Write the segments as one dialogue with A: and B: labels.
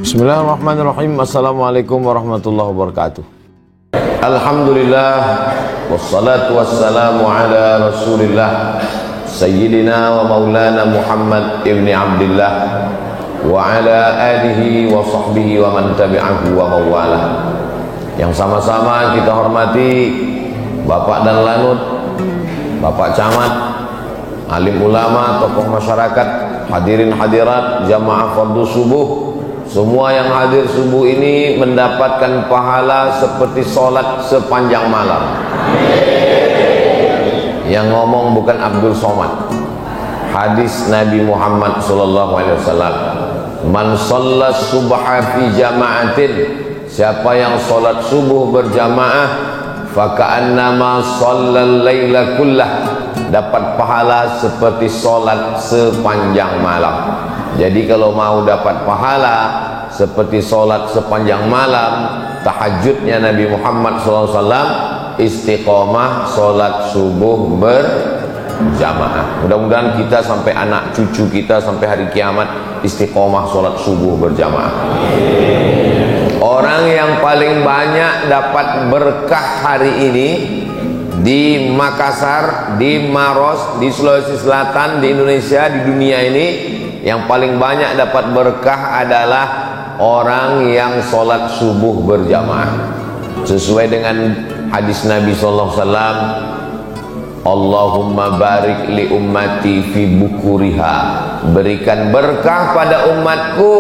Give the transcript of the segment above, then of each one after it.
A: Bismillahirrahmanirrahim. Assalamualaikum warahmatullahi wabarakatuh. Alhamdulillah wassalatu wassalamu ala Rasulillah Sayyidina wa maulana Muhammad ibni Abdillah wa ala alihi wa sahbihi wa man tabi'ahu wa mawala. Yang sama-sama kita hormati Bapak dan Lanut, Bapak Camat, alim ulama, tokoh masyarakat, hadirin hadirat, jamaah fardu subuh. Semua yang hadir subuh ini mendapatkan pahala seperti sholat sepanjang malam. Yang ngomong bukan Abdul Somad. Hadis Nabi Muhammad SAW. Man shalla subha fi jama'atin, siapa yang sholat subuh berjamaah, faka'annama shallal laila kullah, dapat pahala seperti sholat sepanjang malam. Jadi kalau mau dapat pahala seperti sholat sepanjang malam, tahajudnya Nabi Muhammad SAW, istiqomah sholat subuh berjamaah. Mudah-mudahan kita sampai anak cucu kita sampai hari kiamat istiqomah sholat subuh berjamaah. Orang yang paling banyak dapat berkah hari ini di Makassar, di Maros, di Sulawesi Selatan, di Indonesia, di dunia ini, yang paling banyak dapat berkah adalah orang yang sholat subuh berjamaah. Sesuai dengan hadis Nabi SAW, Allahumma barik li ummati fi bukuriha, berikan berkah pada umatku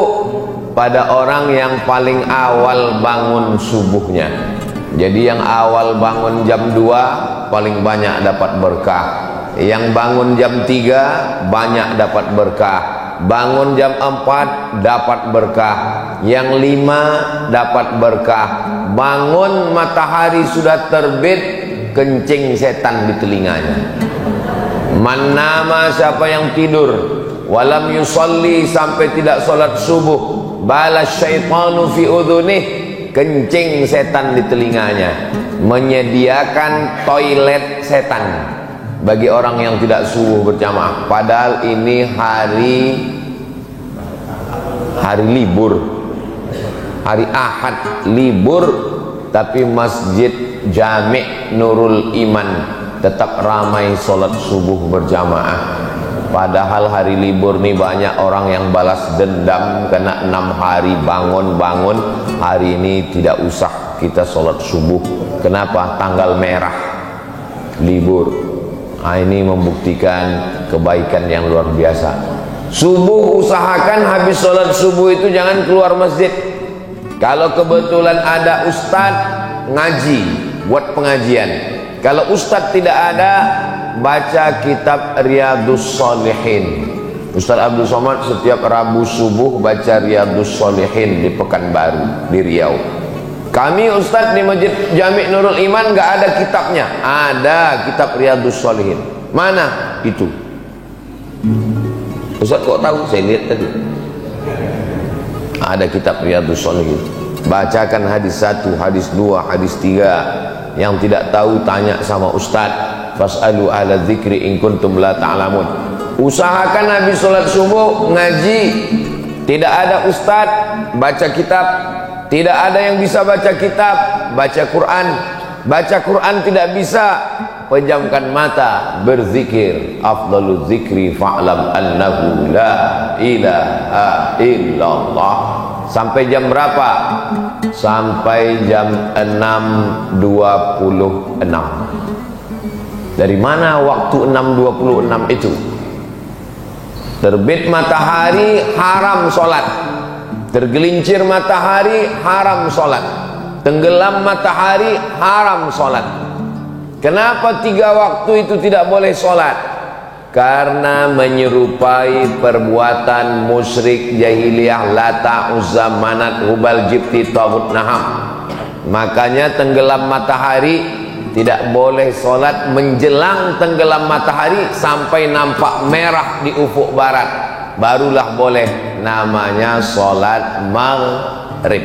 A: pada orang yang paling awal bangun subuhnya. Jadi yang awal bangun jam 2 paling banyak dapat berkah, yang bangun jam 3 banyak dapat berkah, bangun jam 4 dapat berkah, yang 5 dapat berkah, bangun matahari sudah terbit kencing setan di telinganya. Man nama, siapa yang tidur, walam yusalli, sampai tidak sholat subuh, balas syaitanu fi udhunih, kencing setan di telinganya. Menyediakan toilet setan bagi orang yang tidak subuh berjamaah. Padahal ini hari libur, hari Ahad libur, tapi Masjid Jami' Nurul Iman tetap ramai sholat subuh berjamaah. Padahal hari libur nih banyak orang yang balas dendam karena 6 hari bangun-bangun, hari ini tidak usah kita sholat subuh. Kenapa? Tanggal merah libur. Nah, ini membuktikan kebaikan yang luar biasa. Subuh usahakan habis sholat subuh itu jangan keluar masjid. Kalau kebetulan ada ustadz ngaji, buat pengajian. Kalau ustadz tidak ada, baca kitab Riyadhus Shalihin. Ustadz Abdul Somad setiap Rabu subuh baca Riyadhus Shalihin di Pekanbaru, di Riau. Kami ustadz di Masjid Jami' Nurul Iman nggak ada kitabnya. Ada kitab Riyadhus Shalihin. Mana itu? Ustadz kok tahu? Saya lihat tadi. Ada kitab Riyadhus Shalihin. Bacakan hadis 1, hadis 2, hadis 3. Yang tidak tahu tanya sama ustadz. Fas'alu ala dzikri in kuntum la ta'lamun. Usahakan habis sholat subuh ngaji. Tidak ada ustadz, baca kitab. Tidak ada yang bisa baca kitab, baca Quran. Baca Quran tidak bisa, pejamkan mata, berzikir. Afdalul zikri fa'lam annahu la ilaha illallah. Sampai jam berapa? Sampai jam 6.26. Dari mana waktu 6.26 itu? Terbit matahari haram sholat, tergelincir matahari haram sholat, tenggelam matahari haram sholat. Kenapa 3 waktu itu tidak boleh sholat? Karena menyerupai perbuatan musyrik jahiliyah Lata, Uzza, Manat, Hubal, Jibti, Taghut, Naham. Makanya tenggelam matahari tidak boleh sholat menjelang tenggelam matahari sampai nampak merah di ufuk barat, barulah boleh, namanya sholat maghrib.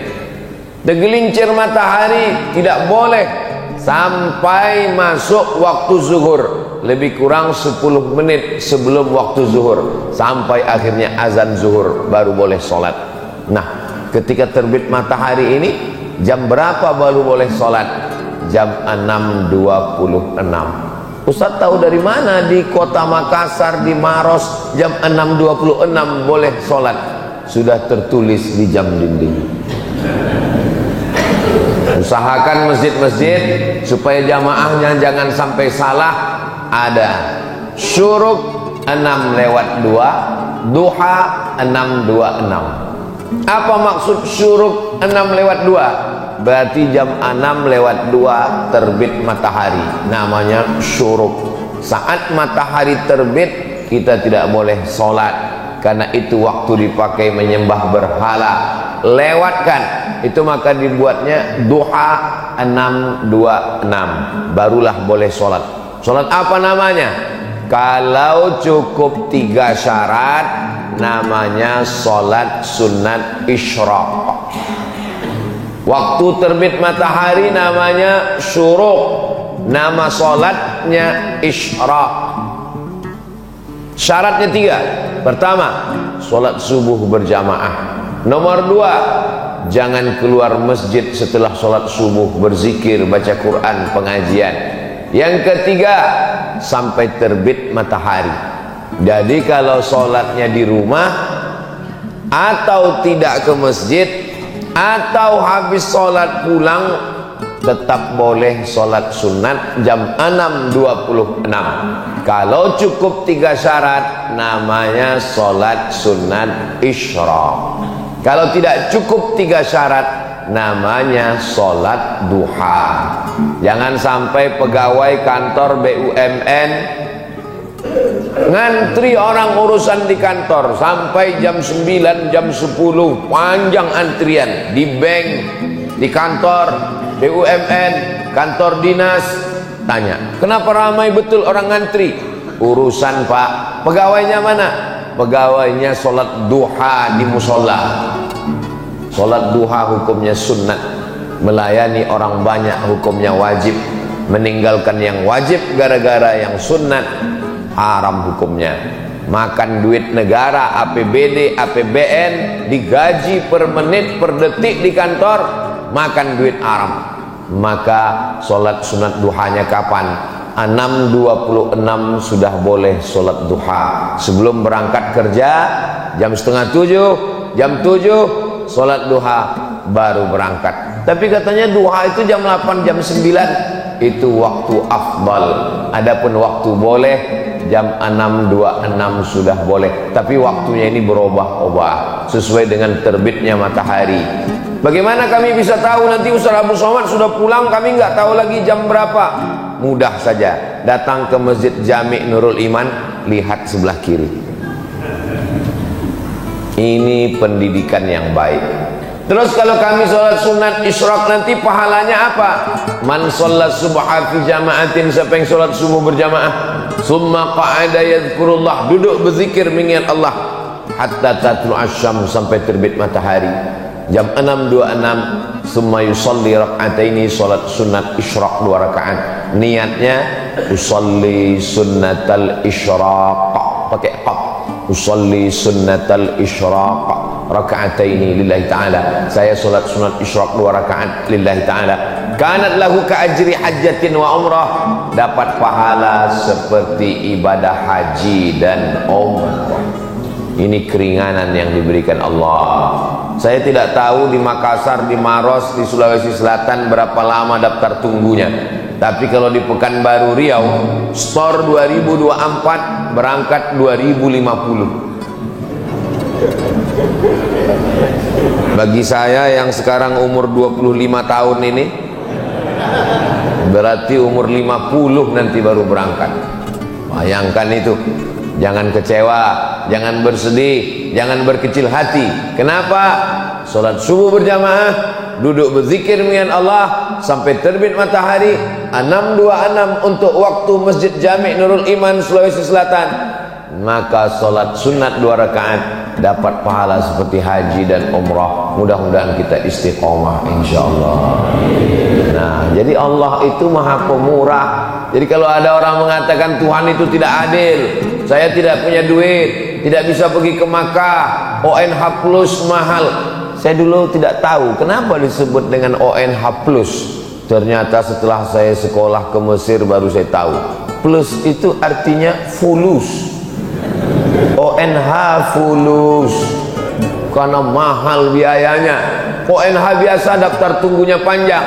A: Tergelincir matahari tidak boleh sampai masuk waktu zuhur, lebih kurang 10 menit sebelum waktu zuhur, sampai akhirnya azan zuhur baru boleh sholat. Nah, ketika terbit matahari ini, jam berapa baru boleh sholat? Jam 6.26. Ustaz tahu dari mana di kota Makassar, di Maros, jam 6.26 boleh sholat? Sudah tertulis di jam dinding. Usahakan masjid-masjid supaya jamaahnya jangan sampai salah. Ada syuruk 6:02, duha 6:26. Apa maksud syuruk 6:02? Berarti jam 6:02 terbit matahari, namanya syuruk. Saat matahari terbit kita tidak boleh sholat, karena itu waktu dipakai menyembah berhala. Lewatkan itu, maka dibuatnya duha 6:26, barulah boleh sholat. Sholat apa namanya? Kalau cukup 3 syarat, namanya sholat sunat isyraq. Waktu terbit matahari namanya syuruk, nama sholatnya isyraq. Syaratnya 3. Pertama, sholat subuh berjamaah. Nomor 2, jangan keluar masjid setelah sholat subuh, berzikir, baca Quran, pengajian. Yang ketiga, sampai terbit matahari. Jadi kalau sholatnya di rumah atau tidak ke masjid, atau habis sholat pulang, tetap boleh sholat sunat jam 6.26. Kalau cukup 3 syarat, namanya sholat sunat isyraq. Kalau tidak cukup 3 syarat, namanya sholat duha. Jangan sampai pegawai kantor BUMN ngantri orang urusan di kantor sampai jam 9, jam 10, panjang antrian di bank, di kantor BUMN, kantor dinas. Tanya, kenapa ramai betul orang ngantri? Urusan Pak. Pegawainya mana? Pegawainya sholat duha di musola. Sholat duha hukumnya sunnah, melayani orang banyak hukumnya wajib, meninggalkan yang wajib gara-gara yang sunnah haram hukumnya. Makan duit negara, APBD, APBN, digaji per menit, per detik di kantor, makan duit haram. Maka sholat sunat duhanya kapan? 6.26 sudah boleh sholat duha. Sebelum berangkat kerja jam setengah 7, jam 7 sholat duha baru berangkat. Tapi katanya duha itu jam 8, jam 9, itu waktu afdal. Adapun waktu boleh jam 6.26 sudah boleh, tapi waktunya ini berubah-ubah sesuai dengan terbitnya matahari. Bagaimana kami bisa tahu nanti Ustaz Abu Somad sudah pulang, kami nggak tahu lagi jam berapa? Mudah saja, datang ke Masjid Jami' Nurul Iman, lihat sebelah kiri. Ini pendidikan yang baik. Terus kalau kami sholat sunat isyraq nanti pahalanya apa? Man sholat subha fi jama'atin, siapa yang sholat subuh berjamaah, summa qa'ada yadhkurullah, duduk berzikir mengingat Allah, hatta tatlu asyam, sampai terbit matahari. Jam 6.26 summa yusalli rak'ataini, sholat sunat isyraq 2 rakaat. Niatnya usalli sunnatal isyraq, pakai qaf, usalli sunnatal isyraq raka'ataini lillahi ta'ala. Saya sholat sunat isyraq 2 rakaat lillahi ta'ala. Kanat lahu ka'ajri hajjatin wa umrah, dapat pahala seperti ibadah haji dan umrah. Ini keringanan yang diberikan Allah. Saya tidak tahu di Makassar, di Maros, di Sulawesi Selatan berapa lama daftar tunggunya. Tapi kalau di Pekanbaru Riau, store 2024, berangkat 2050. Bagi saya yang sekarang umur 25 tahun ini, berarti umur 50 nanti baru berangkat. Bayangkan itu. Jangan kecewa, jangan bersedih, jangan berkecil hati. Kenapa? Sholat subuh berjamaah, duduk berzikir mengingat Allah sampai terbit matahari. 6.26 untuk waktu Masjid Jami' Nurul Iman, Sulawesi Selatan. Maka sholat sunat 2 rakaat dapat pahala seperti haji dan umrah. Mudah-mudahan kita istiqomah insyaallah. Nah, jadi Allah itu maha pemurah. Jadi kalau ada orang mengatakan Tuhan itu tidak adil, saya tidak punya duit, tidak bisa pergi ke Makkah, ONH plus mahal, saya dulu tidak tahu kenapa disebut dengan ONH+. Ternyata setelah saya sekolah ke Mesir baru saya tahu. Plus itu artinya fulus. ONH fulus. Karena mahal biayanya. ONH biasa daftar tunggunya panjang,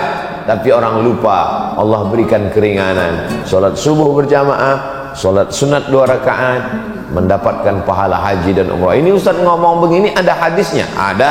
A: tapi orang lupa Allah berikan keringanan. Sholat subuh berjamaah, sholat sunat 2 rakaat, mendapatkan pahala haji dan umrah. Ini Ustaz ngomong begini ada hadisnya? Ada.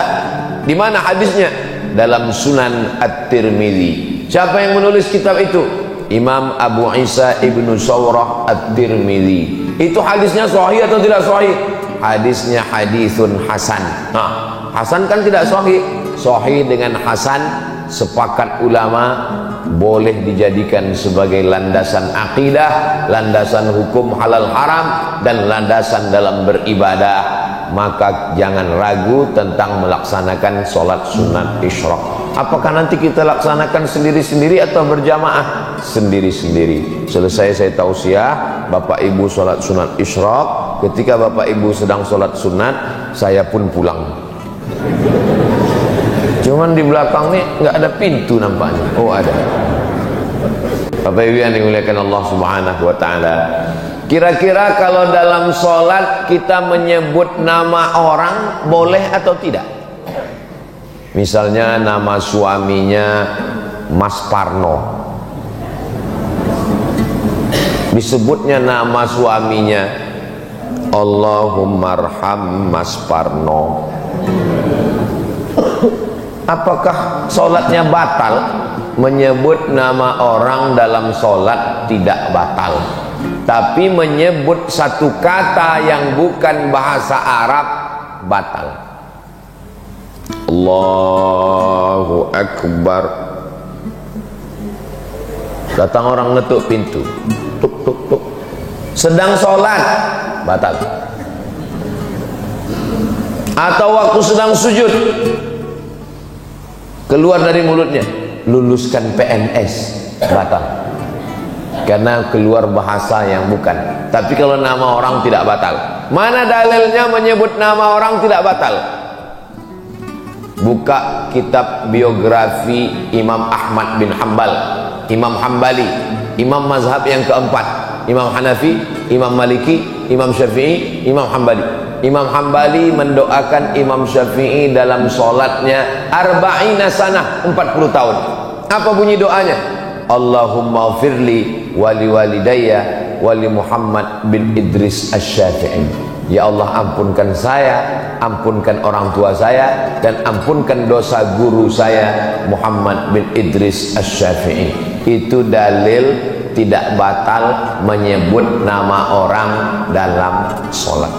A: Di mana hadisnya? Dalam Sunan At-Tirmidzi. Siapa yang menulis kitab itu? Imam Abu Isa Ibnu Sawrah At-Tirmidzi. Itu hadisnya sahih atau tidak sahih? Hadisnya hadisun hasan. Nah, hasan kan tidak sahih. Sahih dengan hasan sepakat ulama boleh dijadikan sebagai landasan akidah, landasan hukum halal haram, dan landasan dalam beribadah. Maka jangan ragu tentang melaksanakan sholat sunat isyraq. Apakah nanti kita laksanakan sendiri-sendiri atau berjamaah? Sendiri-sendiri. Selesai saya tausiah, Bapak Ibu sholat sunat isyraq. Ketika Bapak Ibu sedang sholat sunat, saya pun pulang. Cuman di belakang nih nggak ada pintu nampaknya. Oh ada. Bapak Ibu yang dimuliakan Allah Subhanahu wa taala. Kira-kira kalau dalam sholat kita menyebut nama orang boleh atau tidak? Misalnya nama suaminya Mas Parno, disebutnya nama suaminya Allahumma arham Mas Parno. Apakah sholatnya batal? Menyebut nama orang dalam sholat tidak batal, tapi menyebut satu kata yang bukan bahasa Arab batal. Allahu Akbar. Datang orang ngetuk pintu, tuk tuk tuk, sedang sholat, batal. Atau waktu sedang sujud, keluar dari mulutnya, luluskan PNS, batal. Karena keluar bahasa yang bukan. Tapi kalau nama orang tidak batal. Mana dalilnya menyebut nama orang tidak batal? Buka kitab biografi Imam Ahmad bin Hanbal, Imam Hambali, Imam mazhab yang keempat, Imam Hanafi, Imam Maliki, Imam Syafi'i, Imam Hambali. Imam Hambali mendoakan Imam Syafi'i dalam sholatnya arba'ina sanah, 40 tahun. Apa bunyi doanya? Allahumma firli wali walidayya wali Muhammad bin Idris Asy-Syafi'i. Ya Allah, ampunkan saya, ampunkan orang tua saya, dan ampunkan dosa guru saya Muhammad bin Idris Asy-Syafi'i. Itu dalil tidak batal menyebut nama orang dalam sholat.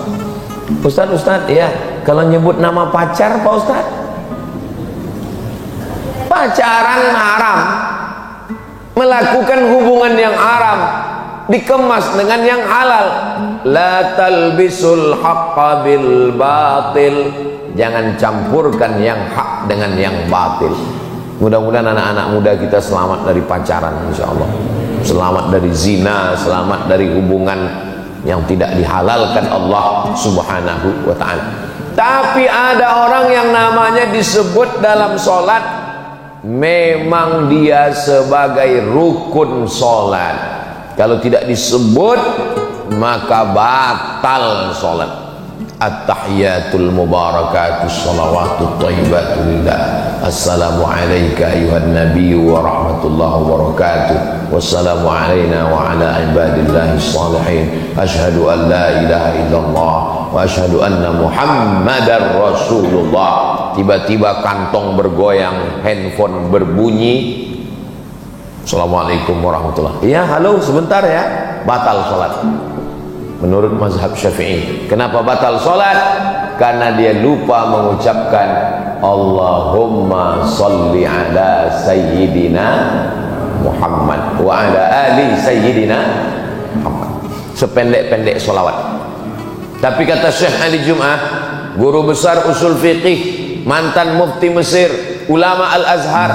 A: Ustaz, ya, kalau nyebut nama pacar Pak Ustaz, pacaran haram, melakukan hubungan yang haram dikemas dengan yang halal. La talbisul haqqa bil batil. Jangan campurkan yang hak dengan yang batil. Mudah-mudahan anak-anak muda kita selamat dari pacaran, insyaallah. Selamat dari zina, selamat dari hubungan yang tidak dihalalkan Allah Subhanahu wa ta'ala. Tapi ada orang yang namanya disebut dalam sholat, memang dia sebagai rukun sholat. Kalau tidak disebut maka batal sholat. At-tahiyatul mubarakatus salawatut thayyibatu lillah. Assalamu alayka ayuhan nabiyyu wa rahmatullahi wa barakatuh. Wassalamu alayna wa ala ibadillahi salihin. Ashhadu an la ilaha illallah wa ashhadu anna muhammadar rasulullah. Tiba-tiba kantong bergoyang, handphone berbunyi. Assalamualaikum warahmatullahi. Ya, halo, sebentar ya. Batal sholat menurut mazhab Syafi'i. Kenapa batal sholat? Karena dia lupa mengucapkan Allahumma salli ala sayyidina Muhammad wa ala ali sayyidina Muhammad. Sependek-pendek sholawat. Tapi kata Syekh Ali Jum'ah, guru besar usul fiqih, mantan mufti Mesir, ulama Al-Azhar,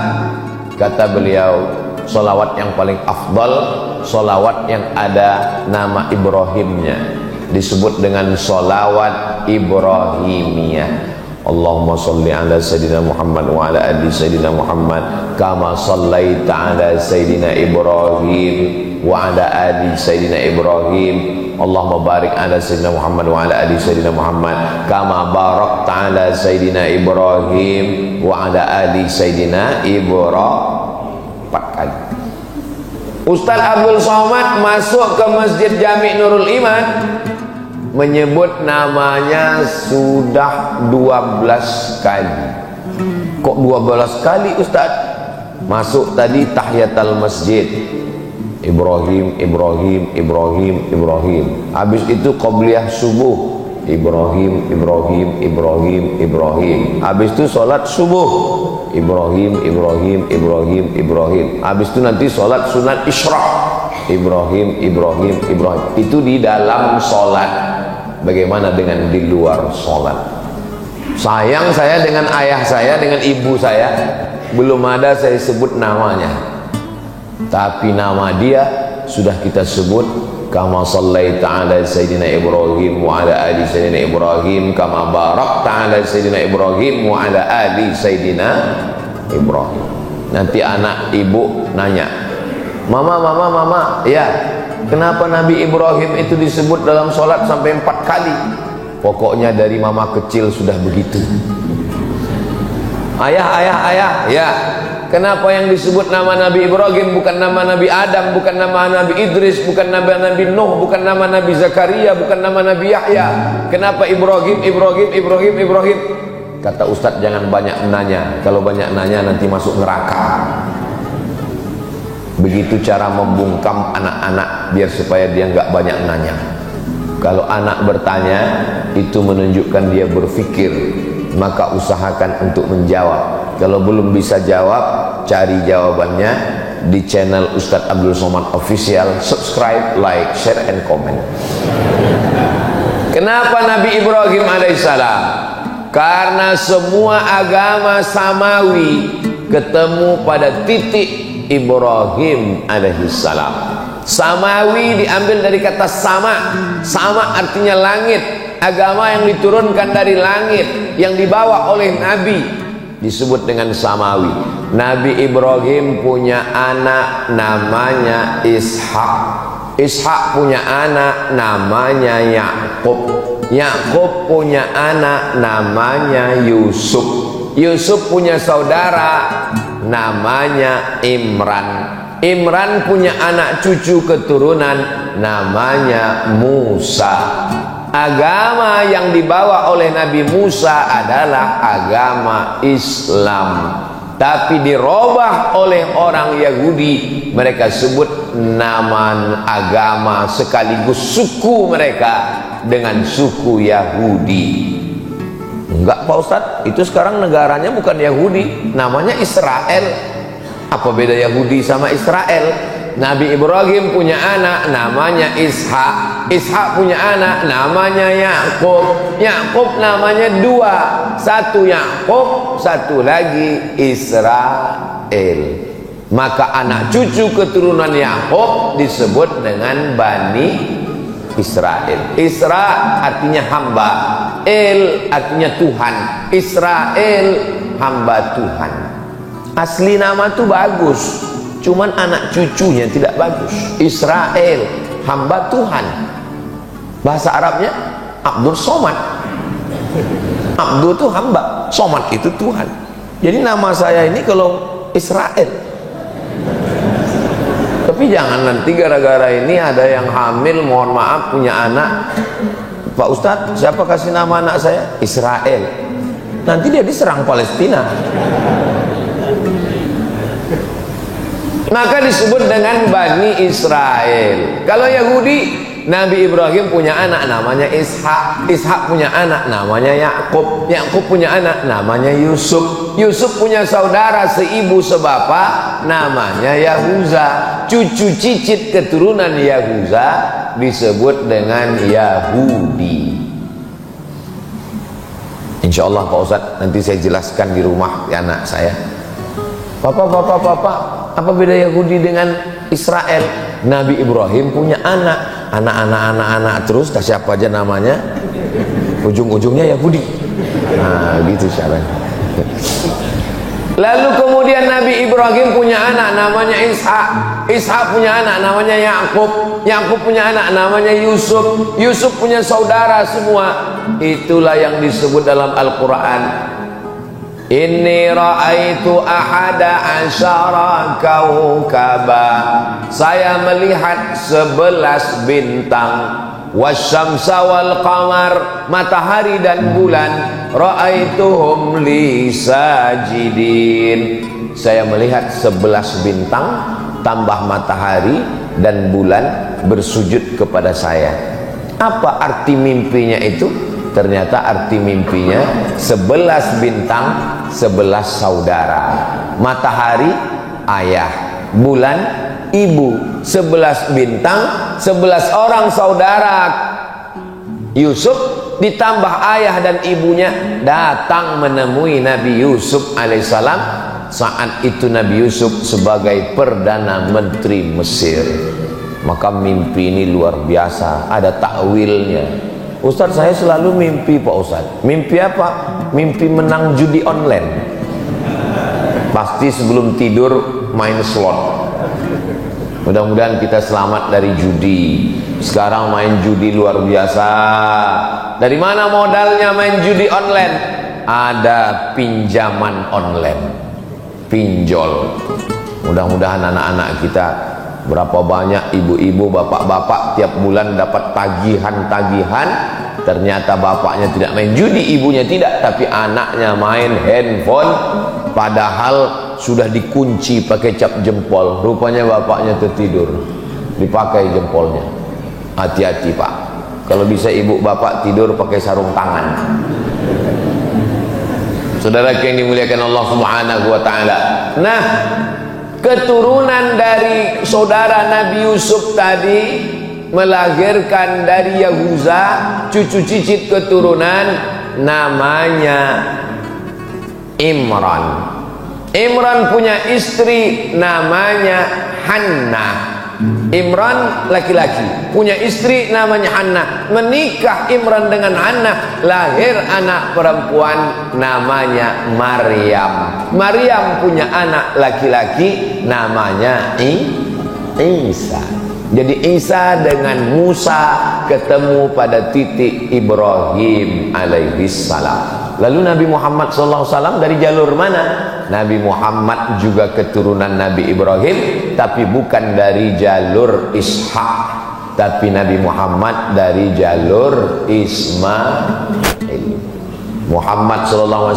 A: kata beliau, sholawat yang paling afdal, sholawat yang ada nama Ibrahimnya, disebut dengan sholawat Ibrahimiyah. Allahumma salli ala Sayyidina Muhammad wa ala ali Sayyidina Muhammad kama sallaita ala Sayyidina Ibrahim wa ala ali Sayyidina Ibrahim. Allahumma barik ala Sayyidina Muhammad wa ala ali Sayyidina Muhammad kama barakta ala Sayyidina Ibrahim wa ala ali Sayyidina Ibrahim. 4 kali. Ustaz Abdul Somad masuk ke Masjid Jami' Nurul Iman, menyebut namanya sudah 12 kali. Kok 12 kali Ustaz? Masuk tadi tahiyatul masjid, Ibrahim, Ibrahim, Ibrahim, Ibrahim. Habis itu qabliyah subuh, Ibrahim, Ibrahim, Ibrahim, Ibrahim. Habis itu sholat subuh, Ibrahim, Ibrahim, Ibrahim, Ibrahim. Habis itu nanti sholat sunat isyraq, Ibrahim, Ibrahim, Ibrahim. Itu di dalam sholat. Bagaimana dengan di luar sholat? Sayang saya dengan ayah saya, dengan ibu saya, belum ada saya sebut namanya. Tapi nama dia sudah kita sebut. Kama sallaita ala Sayyidina Ibrahim wa ala ali Sayyidina Ibrahim kama barakta ala Sayyidina Ibrahim wa ala ali Sayyidina Ibrahim. Nanti anak ibu nanya, Mama, mama, mama, ya, kenapa Nabi Ibrahim itu disebut dalam sholat sampai 4 kali? Pokoknya dari mama kecil sudah begitu. Ayah, ayah, ayah, ya, kenapa yang disebut nama Nabi Ibrahim bukan nama Nabi Adam, bukan nama Nabi Idris, bukan nama Nabi Nuh, bukan nama Nabi Zakaria, bukan nama Nabi Yahya? Kenapa Ibrahim, Ibrahim, Ibrahim, Ibrahim? Kata Ustadz, jangan banyak nanya. Kalau banyak nanya nanti masuk neraka. Begitu cara membungkam anak-anak biar supaya dia nggak banyak nanya. Kalau anak bertanya, itu menunjukkan dia berpikir, maka usahakan untuk menjawab. Kalau belum bisa jawab, cari jawabannya di channel Ustadz Abdul Somad Official. Subscribe, like, share, and comment. Kenapa Nabi Ibrahim alaihissalam? Karena semua agama samawi ketemu pada titik Ibrahim alaihissalam. Samawi diambil dari kata sama. Sama artinya langit. Agama yang diturunkan dari langit, yang dibawa oleh Nabi, disebut dengan samawi. Nabi Ibrahim punya anak namanya Ishak. Ishak punya anak namanya Yakub. Yakub punya anak namanya Yusuf. Yusuf punya saudara namanya Imran. Imran punya anak cucu keturunan namanya Musa. Agama yang dibawa oleh Nabi Musa adalah agama Islam, tapi dirubah oleh orang Yahudi. Mereka sebut nama agama sekaligus suku mereka dengan suku Yahudi. Enggak Pak Ustadz, itu sekarang negaranya bukan Yahudi, namanya Israel. Apa beda Yahudi sama Israel? Nabi Ibrahim punya anak namanya Ishak. Ishak punya anak namanya Yakub. Yakub namanya 2, satu Yakub, satu lagi Israel. Maka anak cucu keturunan Yakub disebut dengan Bani Israel. Isra artinya hamba, El artinya Tuhan. Israel hamba Tuhan. Asli nama itu bagus, cuman anak cucunya tidak bagus. Israel hamba Tuhan. Bahasa Arabnya Abdul Somad. Abdul itu hamba, Somad itu Tuhan. Jadi nama saya ini kalau Israel. Tapi jangan nanti gara-gara ini ada yang hamil, mohon maaf, punya anak, Pak Ustadz, siapa kasih nama anak saya? Israel. Nanti dia diserang Palestina. Maka disebut dengan Bani Israel. Kalau Yahudi, Nabi Ibrahim punya anak namanya Ishak. Ishak punya anak namanya Yakub. Yakub punya anak namanya Yusuf. Yusuf punya saudara seibu sebapak namanya Yahuza. Cucu cicit keturunan Yahuza disebut dengan Yahudi. Insya Allah Pak Ustadz, nanti saya jelaskan di rumah di anak saya. Papa, apa beda Yahudi dengan Israel? Nabi Ibrahim punya anak, anak terus, siapa aja namanya, ujung-ujungnya Yahudi. Nah, gitu caranya. Lalu kemudian Nabi Ibrahim punya anak namanya Ishak. Ishak punya anak namanya Yakub. Yakub punya anak namanya Yusuf. Yusuf punya saudara semua. Itulah yang disebut dalam Al-Quran. Inni ra'aitu ahada asyara kaukaba. Saya melihat 11 bintang. Wasyamsa wal qamar, matahari dan bulan. Ra'aituhum li sajidin. Saya melihat 11 bintang tambah matahari dan bulan bersujud kepada saya. Apa arti mimpinya itu? Ternyata arti mimpinya 11 bintang, 11 saudara. Matahari ayah, bulan ibu, 11 bintang, 11 orang saudara. Yusuf ditambah ayah dan ibunya datang menemui Nabi Yusuf alaihissalam. Saat itu Nabi Yusuf sebagai Perdana Menteri Mesir. Maka mimpi ini luar biasa, ada takwilnya. Ustadz, saya selalu mimpi Pak Ustadz. Mimpi apa? Mimpi menang judi online. Pasti sebelum tidur main slot. Mudah-mudahan kita selamat dari judi. Sekarang main judi luar biasa. Dari mana modalnya main judi online? Ada pinjaman online, pinjol. Mudah-mudahan anak-anak kita, berapa banyak ibu-ibu, bapak-bapak tiap bulan dapat tagihan-tagihan. Ternyata bapaknya tidak main judi, ibunya tidak, tapi anaknya main handphone. Padahal sudah dikunci pakai cap jempol. Rupanya bapaknya tertidur, dipakai jempolnya. Hati-hati Pak, kalau bisa ibu bapak tidur pakai sarung tangan. Saudara yang dimuliakan Allah Subhanahu wa ta'ala. Nah, keturunan dari saudara Nabi Yusuf tadi melahirkan dari Yahuza cucu cicit keturunan namanya Imran. Imran punya istri namanya Hannah. Imran laki-laki punya istri namanya Hannah. Menikah Imran dengan Hannah, lahir anak perempuan namanya Maryam. Maryam punya anak laki-laki namanya Isa. Jadi Isa dengan Musa ketemu pada titik Ibrahim alaihissalam. Lalu Nabi Muhammad SAW dari jalur mana? Nabi Muhammad juga keturunan Nabi Ibrahim, tapi bukan dari jalur Ishak, tapi Nabi Muhammad dari jalur Ismail. Muhammad SAW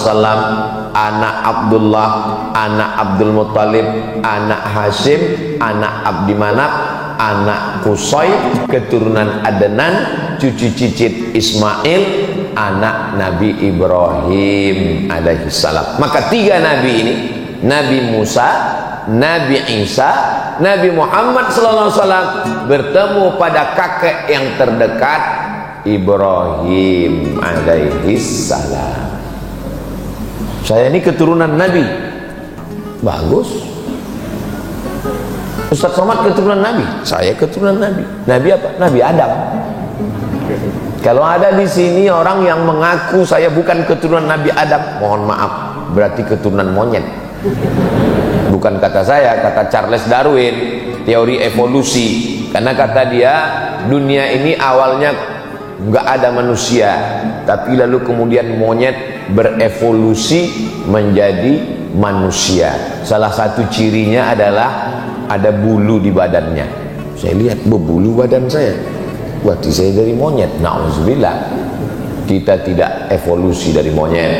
A: anak Abdullah, anak Abdul Muttalib, anak Hashim, anak Abdi Manaf, anak Qusay, keturunan Adnan, cucu cicit Ismail, anak Nabi Ibrahim alaihissalam. Maka tiga nabi ini, Nabi Musa, Nabi Isa, Nabi Muhammad sallallahu alaihi wasallam bertemu pada kakek yang terdekat, Ibrahim alaihissalam. Saya ini keturunan Nabi. Bagus. Ustaz Somad keturunan Nabi. Saya keturunan Nabi. Nabi apa? Nabi Adam. Kalau ada di sini orang yang mengaku saya bukan keturunan Nabi Adam, mohon maaf, berarti keturunan monyet. Bukan kata saya, kata Charles Darwin, teori evolusi. Karena kata dia, dunia ini awalnya nggak ada manusia, tapi lalu kemudian monyet berevolusi menjadi manusia. Salah satu cirinya adalah ada bulu di badannya. Saya lihat berbulu badan saya, berarti saya dari monyet. Na'udzubillah. Kita tidak evolusi dari monyet.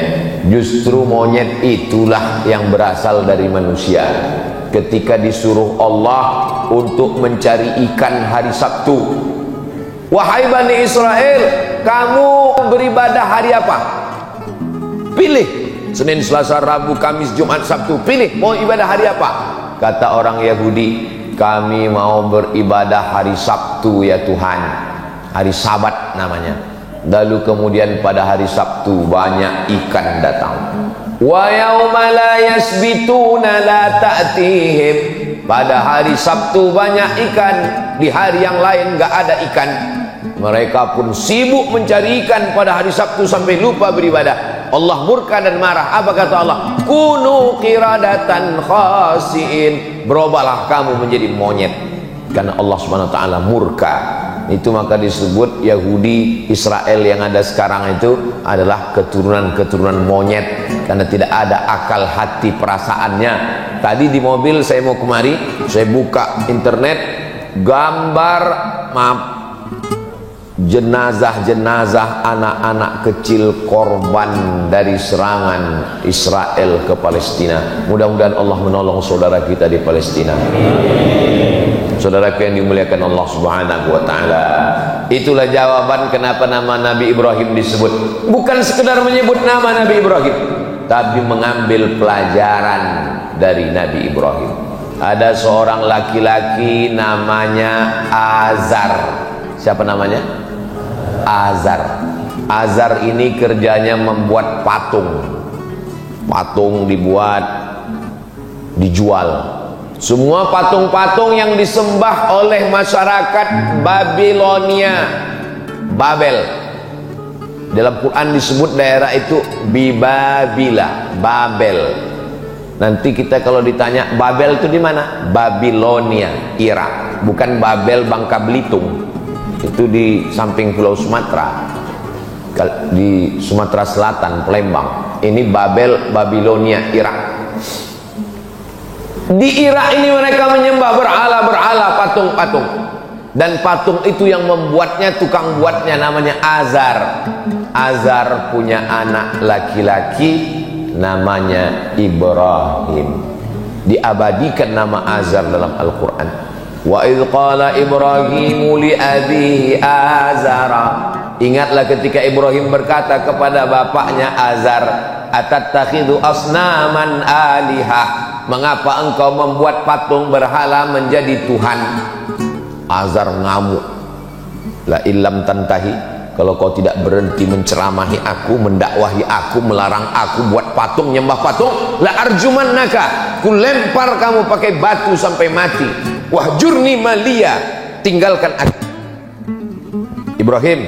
A: Justru monyet itulah yang berasal dari manusia. Ketika disuruh Allah untuk mencari ikan hari Sabtu, wahai Bani Israel, kamu beribadah hari apa? Pilih. Senin, Selasa, Rabu, Kamis, Jumat, Sabtu. Pilih mau ibadah hari apa? Kata orang Yahudi, kami mau beribadah hari Sabtu ya Tuhan. Hari Sabat namanya. Lalu kemudian pada hari Sabtu banyak ikan datang. Wa yauma la yasbituna la ta'tihim. Pada hari Sabtu banyak ikan, di hari yang lain enggak ada ikan. Mereka pun sibuk mencari ikan pada hari Sabtu sampai lupa beribadah. Allah murka dan marah. Apa kata Allah? Kunu qiradatan khasiin. Berubahlah kamu menjadi monyet. Karena Allah Subhanahu wa taala murka. Itu maka disebut Yahudi Israel yang ada sekarang itu adalah keturunan-keturunan monyet, karena tidak ada akal hati perasaannya. Tadi di mobil saya mau kemari, saya buka internet, gambar jenazah-jenazah anak-anak kecil korban dari serangan Israel ke Palestina. Mudah-mudahan Allah menolong saudara kita di Palestina. Saudaraku yang dimuliakan Allah Subhanahu wa taala. Itulah jawaban kenapa nama Nabi Ibrahim disebut. Bukan sekedar menyebut nama Nabi Ibrahim, tapi mengambil pelajaran dari Nabi Ibrahim. Ada seorang laki-laki namanya Azar. Siapa namanya? Azar. Azar ini kerjanya membuat patung. Patung dibuat, dijual. Semua patung-patung yang disembah oleh masyarakat Babilonia, Babel. Dalam Quran disebut daerah itu Bibabila, Babel. Nanti kita kalau ditanya Babel itu di mana? Babilonia, Irak. Bukan Babel Bangka Belitung. Itu di samping Pulau Sumatera, di Sumatera Selatan, Palembang. Ini Babel, Babilonia, Irak. Di Irak ini mereka menyembah berhala-berhala, patung-patung. Dan patung itu yang membuatnya, tukang buatnya namanya Azar. Azar punya anak laki-laki namanya Ibrahim. Diabadikan nama Azar dalam Al-Quran. Wa idh qala Ibrahimu li abihi Azara. Ingatlah ketika Ibrahim berkata kepada bapaknya Azar, atattakhidhu asnaman alihah. Mengapa engkau membuat patung berhala menjadi Tuhan? Azar ngamuk. La illam tantahi, kalau kau tidak berhenti menceramahi aku, mendakwahi aku, melarang aku buat patung, nyembah patung, la arjumannaka, ku lempar kamu pakai batu sampai mati. Wahjurni maliya, tinggalkan aku. Ibrahim,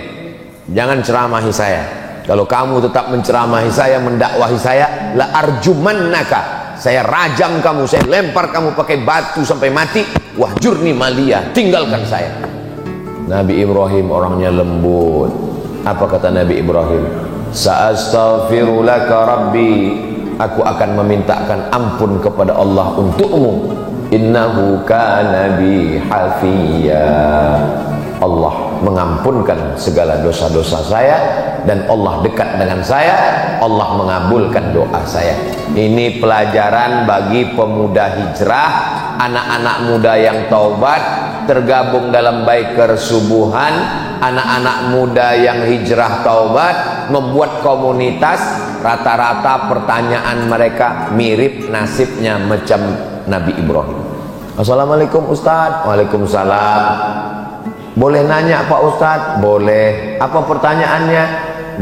A: jangan ceramahi saya. Kalau kamu tetap menceramahi saya, mendakwahi saya, la arjumannaka, saya rajam kamu, saya lempar kamu pakai batu sampai mati. Wahjurni maliyah, tinggalkan saya. Nabi Ibrahim orangnya lembut. Apa kata Nabi Ibrahim? Sa'astaghfiru laka rabbi, aku akan memintakan ampun kepada Allah untukmu. Innahu kana bi hafiya. Allah mengampunkan segala dosa-dosa saya, dan Allah dekat dengan saya. Allah mengabulkan doa saya. Ini pelajaran bagi pemuda hijrah, anak-anak muda yang taubat, tergabung dalam biker subuhan, anak-anak muda yang hijrah taubat, membuat komunitas. Rata-rata pertanyaan mereka mirip nasibnya macam Nabi Ibrahim. Assalamualaikum Ustaz. Waalaikumsalam. Boleh nanya Pak Ustadz? Boleh. Apa pertanyaannya?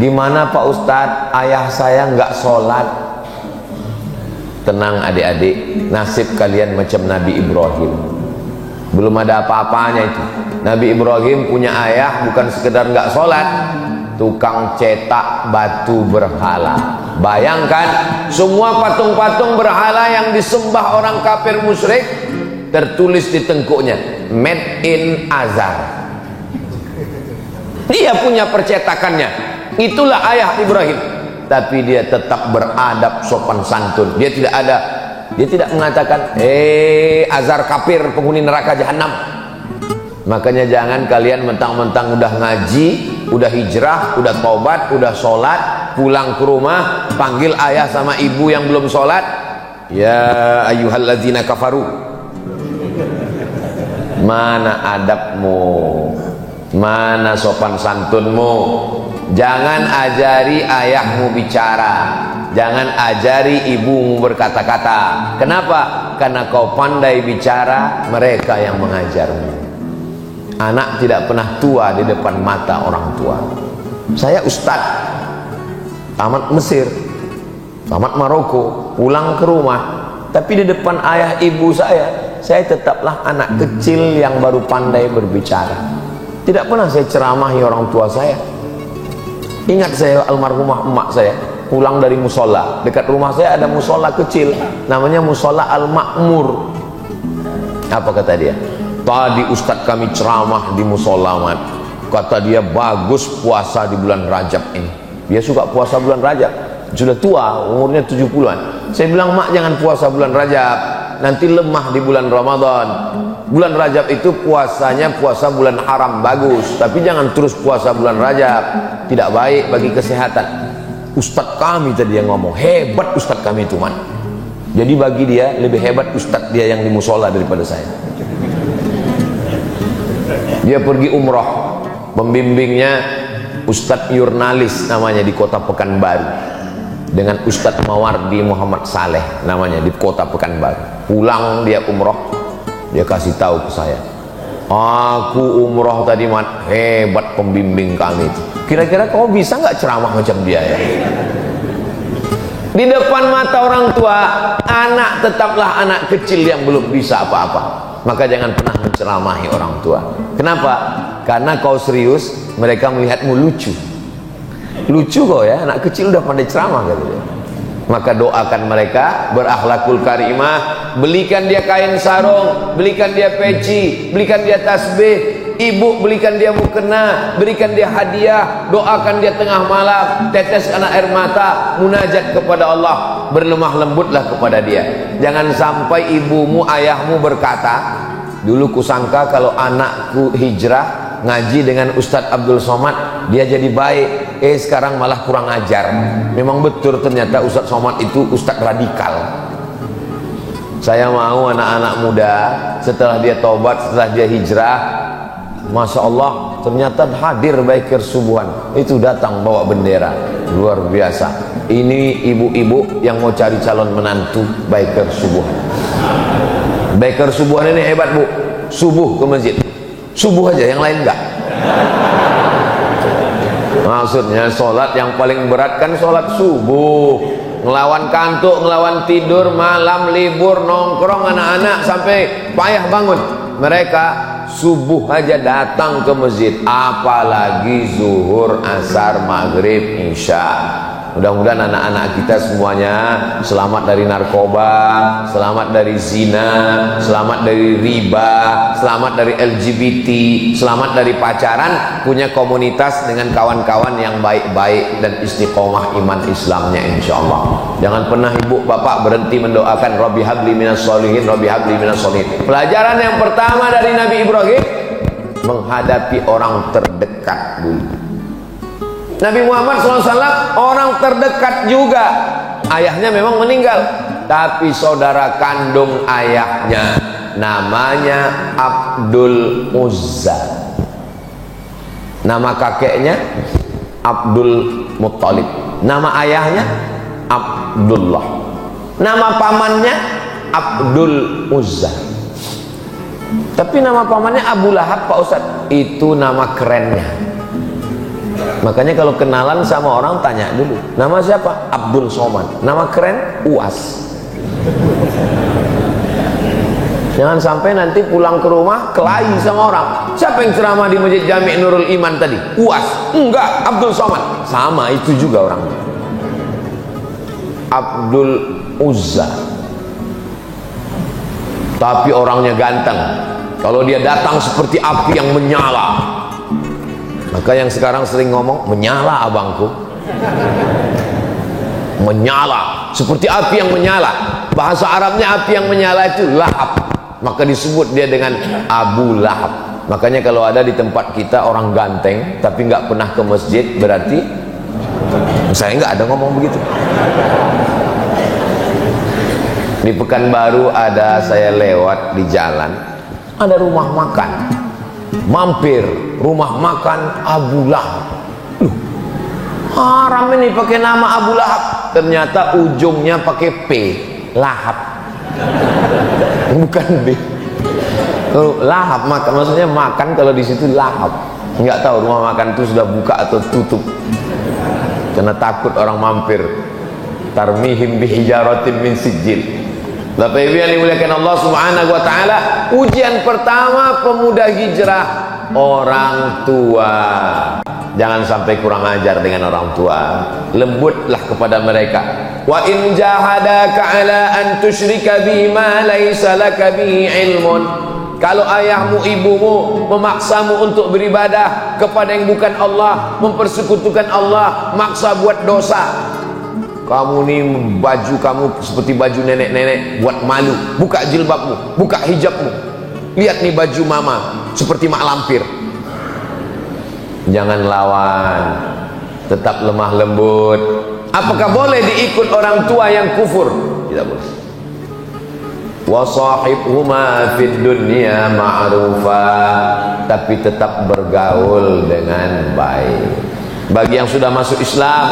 A: Di mana Pak Ustadz? Ayah saya nggak sholat. Tenang adik-adik, nasib kalian macam Nabi Ibrahim. Belum ada apa-apanya itu. Nabi Ibrahim punya ayah bukan sekedar nggak sholat, tukang cetak batu berhala. Bayangkan, semua patung-patung berhala yang disembah orang kafir musyrik, tertulis di tengkuknya made in Azar. Dia punya percetakannya. Itulah ayah Ibrahim. Tapi dia tetap beradab, sopan santun. Dia tidak mengatakan Azar kafir, penghuni neraka jahanam. Makanya jangan kalian mentang-mentang udah ngaji, udah hijrah, udah taubat, udah sholat, pulang ke rumah panggil ayah sama ibu yang belum sholat, ya ayyuhalladzina kafaru. Mana adabmu? Mana sopan santunmu? Jangan ajari ayahmu bicara, jangan ajari ibumu berkata-kata. Kenapa? Karena kau pandai bicara, mereka yang mengajarmu. Anak tidak pernah tua di depan mata orang tua. Saya ustadz, tamat Mesir, tamat Maroko, pulang ke rumah, tapi di depan ayah ibu saya tetaplah anak kecil yang baru pandai berbicara. Tidak pernah saya ceramahi orang tua saya. Ingat saya almarhumah emak saya pulang dari musola. Dekat rumah saya ada musola kecil, namanya musola Al-Makmur. Apa kata dia? Tadi ustadz kami ceramah di musola, Mat. Kata dia bagus puasa di bulan Rajab ini. Dia suka puasa bulan Rajab. Sudah tua, umurnya 70-an. Saya bilang, mak jangan puasa bulan Rajab, nanti lemah di bulan Ramadan. Bulan Rajab itu puasanya puasa bulan haram, bagus, tapi jangan terus puasa bulan Rajab, tidak baik bagi kesehatan. Ustadz kami tadi yang ngomong, hebat ustadz kami itu, man. Jadi bagi dia lebih hebat ustadz dia yang di musola daripada saya. Dia pergi umroh, pembimbingnya Ustadz Yurnalis namanya di kota Pekanbaru, dengan Ustadz Mawardi Muhammad Saleh namanya di kota Pekanbaru. Pulang dia umroh, dia kasih tahu ke saya, aku umroh tadi, Mat, hebat pembimbing kami itu. Kira-kira kau bisa nggak ceramah macam dia ya? Di depan mata orang tua, anak tetaplah anak kecil yang belum bisa apa-apa. Maka jangan pernah menceramahi orang tua. Kenapa? Karena kau serius, mereka melihatmu lucu. Lucu kau ya, anak kecil udah pandai ceramah gitu ya. Maka doakan mereka berakhlakul karimah, belikan dia kain sarung, belikan dia peci, belikan dia tasbih, ibu belikan dia mukena, berikan dia hadiah, doakan dia tengah malam, teteskan air mata, munajat kepada Allah, berlemah lembutlah kepada dia. Jangan sampai ibumu, ayahmu berkata, dulu kusangka kalau anakku hijrah ngaji dengan Ustadz Abdul Somad dia jadi baik, sekarang malah kurang ajar. Memang betul ternyata Ustadz Somad itu Ustadz radikal. Saya mau anak-anak muda setelah dia tobat, setelah dia hijrah, Masya Allah, ternyata hadir Biker Subuhan itu datang bawa bendera, luar biasa. Ini ibu-ibu yang mau cari calon menantu Biker Subuhan. Biker Subuhan ini hebat, Bu. Subuh ke masjid, subuh aja, yang lain enggak. Maksudnya sholat yang paling berat kan sholat subuh, ngelawan kantuk, ngelawan tidur, malam libur, nongkrong anak-anak sampai payah bangun. Mereka subuh aja datang ke masjid, apalagi zuhur, asar, maghrib, isya. Mudah-mudahan anak-anak kita semuanya selamat dari narkoba, selamat dari zina, selamat dari riba, selamat dari LGBT, selamat dari pacaran, punya komunitas dengan kawan-kawan yang baik-baik dan istiqomah iman Islamnya insyaallah. Jangan pernah ibu bapak berhenti mendoakan Rabbi habli minas sholihin, Rabbi habli minas sholihin. Pelajaran yang pertama dari Nabi Ibrahim, menghadapi orang terdekat dulu. Nabi Muhammad SAW orang terdekat juga. Ayahnya memang meninggal, tapi saudara kandung ayahnya namanya Abdul Uzza. Nama kakeknya Abdul Muttalib. Nama ayahnya Abdullah. Nama pamannya Abdul Uzza. Tapi nama pamannya Abu Lahab, Pak Ustadz. Itu nama kerennya. Makanya kalau kenalan sama orang tanya dulu, nama siapa? Abdul Somad. Nama keren Uas. Jangan sampai nanti pulang ke rumah kelahi sama orang. Siapa yang ceramah di Masjid Jami' Nurul Iman tadi? Uas. Enggak, Abdul Somad. Sama itu juga orangnya. Abdul Uzza. Tapi orangnya ganteng. Kalau dia datang seperti api yang menyala. Maka yang sekarang sering ngomong, menyala abangku, menyala seperti api yang menyala. Bahasa Arabnya api yang menyala itu lahab, maka disebut dia dengan Abu Lahab. Makanya kalau ada di tempat kita orang ganteng tapi nggak pernah ke masjid, berarti saya nggak ada ngomong begitu. Di Pekanbaru ada, saya lewat di jalan, ada rumah makan, mampir rumah makan Abu Lahab. Haram ini pakai nama Abu Lahab, ternyata ujungnya pakai P, lahap, bukan B. Kalau lahap makan, maksudnya makan, kalau di situ lahap. Nggak tahu rumah makan itu sudah buka atau tutup, karena takut orang mampir. Tarmihim bihijaratin min sijil. Bapak Ibu yang dimuliakan Allah Subhanahu wa taala, ujian pertama pemuda hijrah orang tua. Jangan sampai kurang ajar dengan orang tua. Lembutlah kepada mereka. Wa in jahadaka ala an tusyrika bima laysa laka bihi ilmun. Kalau ayahmu ibumu memaksamu untuk beribadah kepada yang bukan Allah, mempersekutukan Allah, maksa buat dosa. Kamu nih baju kamu seperti baju nenek-nenek, buat malu. Buka jilbabmu, buka hijabmu. Lihat nih baju mama seperti mak lampir. Jangan lawan, tetap lemah lembut. Apakah boleh diikut orang tua yang kufur? Tidak boleh. Wa sahibhuma fid dunya ma'rufa, tapi tetap bergaul dengan baik. Bagi yang sudah masuk Islam,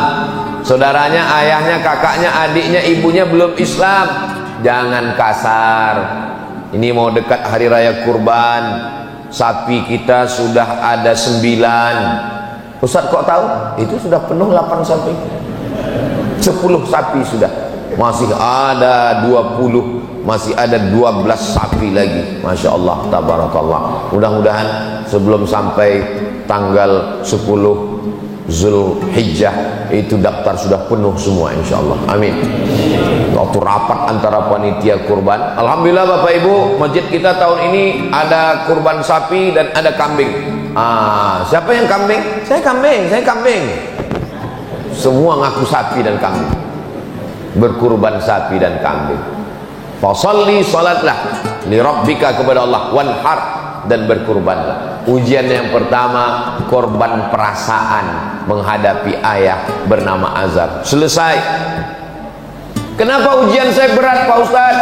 A: saudaranya, ayahnya, kakaknya, adiknya, ibunya belum Islam, jangan kasar. Ini mau dekat hari raya kurban, sapi kita sudah ada 9. Ustaz kok tahu? Itu sudah penuh 8 sapi, 10 sapi sudah. Masih ada 20, masih ada 12 sapi lagi. Masya Allah, tabarakallah. Mudah-mudahan sebelum sampai tanggal 10 Zulhijjah itu daftar sudah penuh semua, insya Allah. Amin. Waktu rapat antara panitia kurban, alhamdulillah Bapak Ibu, masjid kita tahun ini ada kurban sapi dan ada kambing. Siapa yang kambing? Saya kambing, saya kambing. Semua ngaku sapi dan kambing, berkurban sapi dan kambing. Fasalli, salatlah li rabbika, kepada Allah, wanhar, dan berkurbanlah. Ujian yang pertama, korban perasaan menghadapi ayah bernama Azar. Selesai. Kenapa ujian saya berat Pak Ustaz?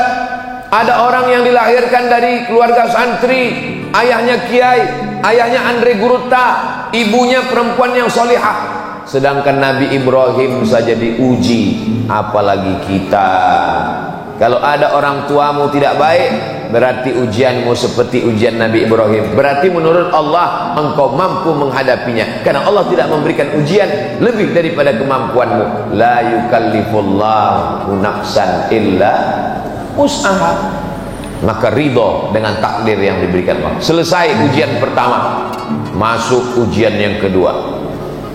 A: Ada orang yang dilahirkan dari keluarga santri, ayahnya kiai, ayahnya Andre Guruta, ibunya perempuan yang solihah. Sedangkan Nabi Ibrahim saja diuji, apalagi kita. Kalau ada orang tuamu tidak baik, berarti ujianmu seperti ujian Nabi Ibrahim. Berarti menurut Allah engkau mampu menghadapinya, karena Allah tidak memberikan ujian lebih daripada kemampuanmu. La yukallifullahu nafsan illa wus'aha. Maka ridho dengan takdir yang diberikan Allah. Selesai ujian pertama, masuk ujian yang kedua.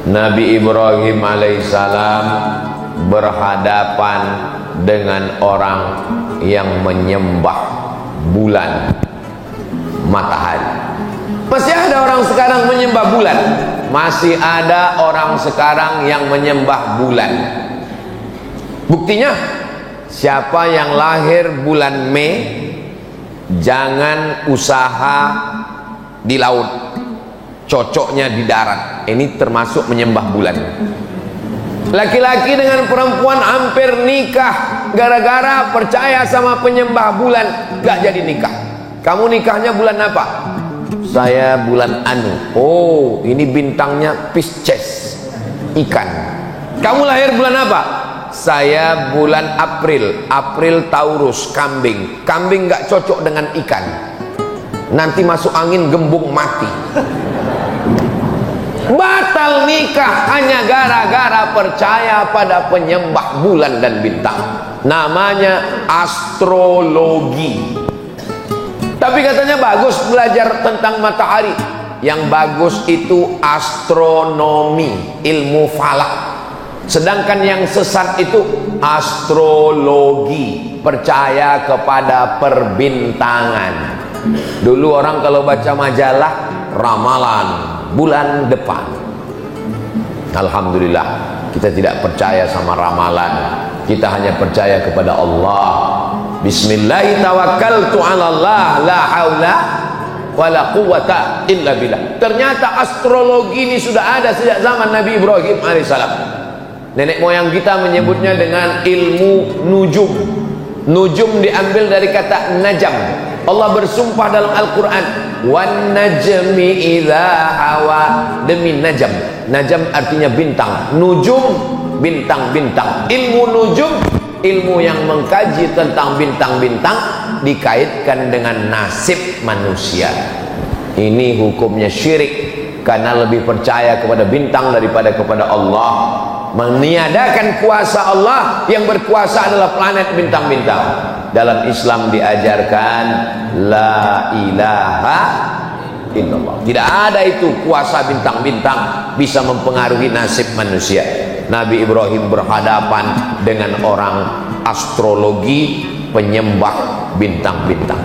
A: Nabi Ibrahim alaihissalam berhadapan dengan orang yang menyembah bulan, matahari. Masih ada orang sekarang menyembah bulan. Masih ada orang sekarang yang menyembah bulan. Buktinya, siapa yang lahir bulan Mei, jangan usaha di laut, cocoknya di darat. Ini termasuk menyembah bulan. Laki-laki dengan perempuan hampir nikah gara-gara percaya sama penyembah bulan, gak jadi nikah. Kamu nikahnya bulan apa? Saya bulan Anu. Oh, ini bintangnya Pisces, ikan. Kamu lahir bulan apa? Saya bulan April. April Taurus, kambing. Kambing gak cocok dengan ikan, nanti masuk angin gembung mati. Batal nikah hanya gara-gara percaya pada penyembah bulan dan bintang. Namanya astrologi. Tapi katanya bagus belajar tentang matahari. Yang bagus itu astronomi, ilmu falak. Sedangkan yang sesat itu astrologi, percaya kepada perbintangan. Dulu orang kalau baca majalah, ramalan bulan depan. Alhamdulillah, kita tidak percaya sama ramalan. Kita hanya percaya kepada Allah. Bismillah tawakkaltu 'ala Allah, la haula wala quwwata illa billah. Ternyata astrologi ini sudah ada sejak zaman Nabi Ibrahim alaihissalam. Nenek moyang kita menyebutnya dengan ilmu nujum. Nujum diambil dari kata najam. Allah bersumpah dalam Al-Quran, wan najmi idza hawa, demi najam. Najam artinya bintang, nujum bintang-bintang. Ilmu nujum, ilmu yang mengkaji tentang bintang-bintang, dikaitkan dengan nasib manusia. Ini hukumnya syirik, karena lebih percaya kepada bintang daripada kepada Allah. Meniadakan kuasa Allah, yang berkuasa adalah planet bintang-bintang. Dalam Islam diajarkan la ilaha illallah. Tidak ada itu kuasa bintang-bintang bisa mempengaruhi nasib manusia. Nabi Ibrahim berhadapan dengan orang astrologi, penyembah bintang-bintang.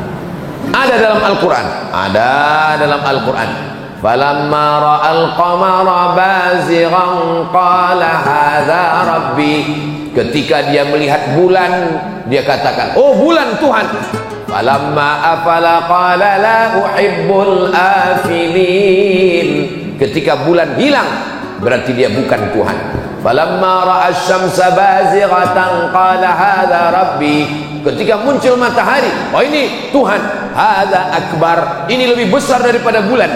A: Ada dalam Al-Quran, ada dalam Al-Quran. Falamma ra'al qamara bazighan qala hadza rabbi. Ketika dia melihat bulan, dia katakan, oh bulan Tuhan. Falamma afala qala la uhibbul afilin. Ketika bulan hilang, berarti dia bukan Tuhan. Falamma ra'a asy-syamsa bazighatan qala hadza rabbi. Ketika muncul matahari, oh ini Tuhan. Hadza akbar, ini lebih besar daripada bulan.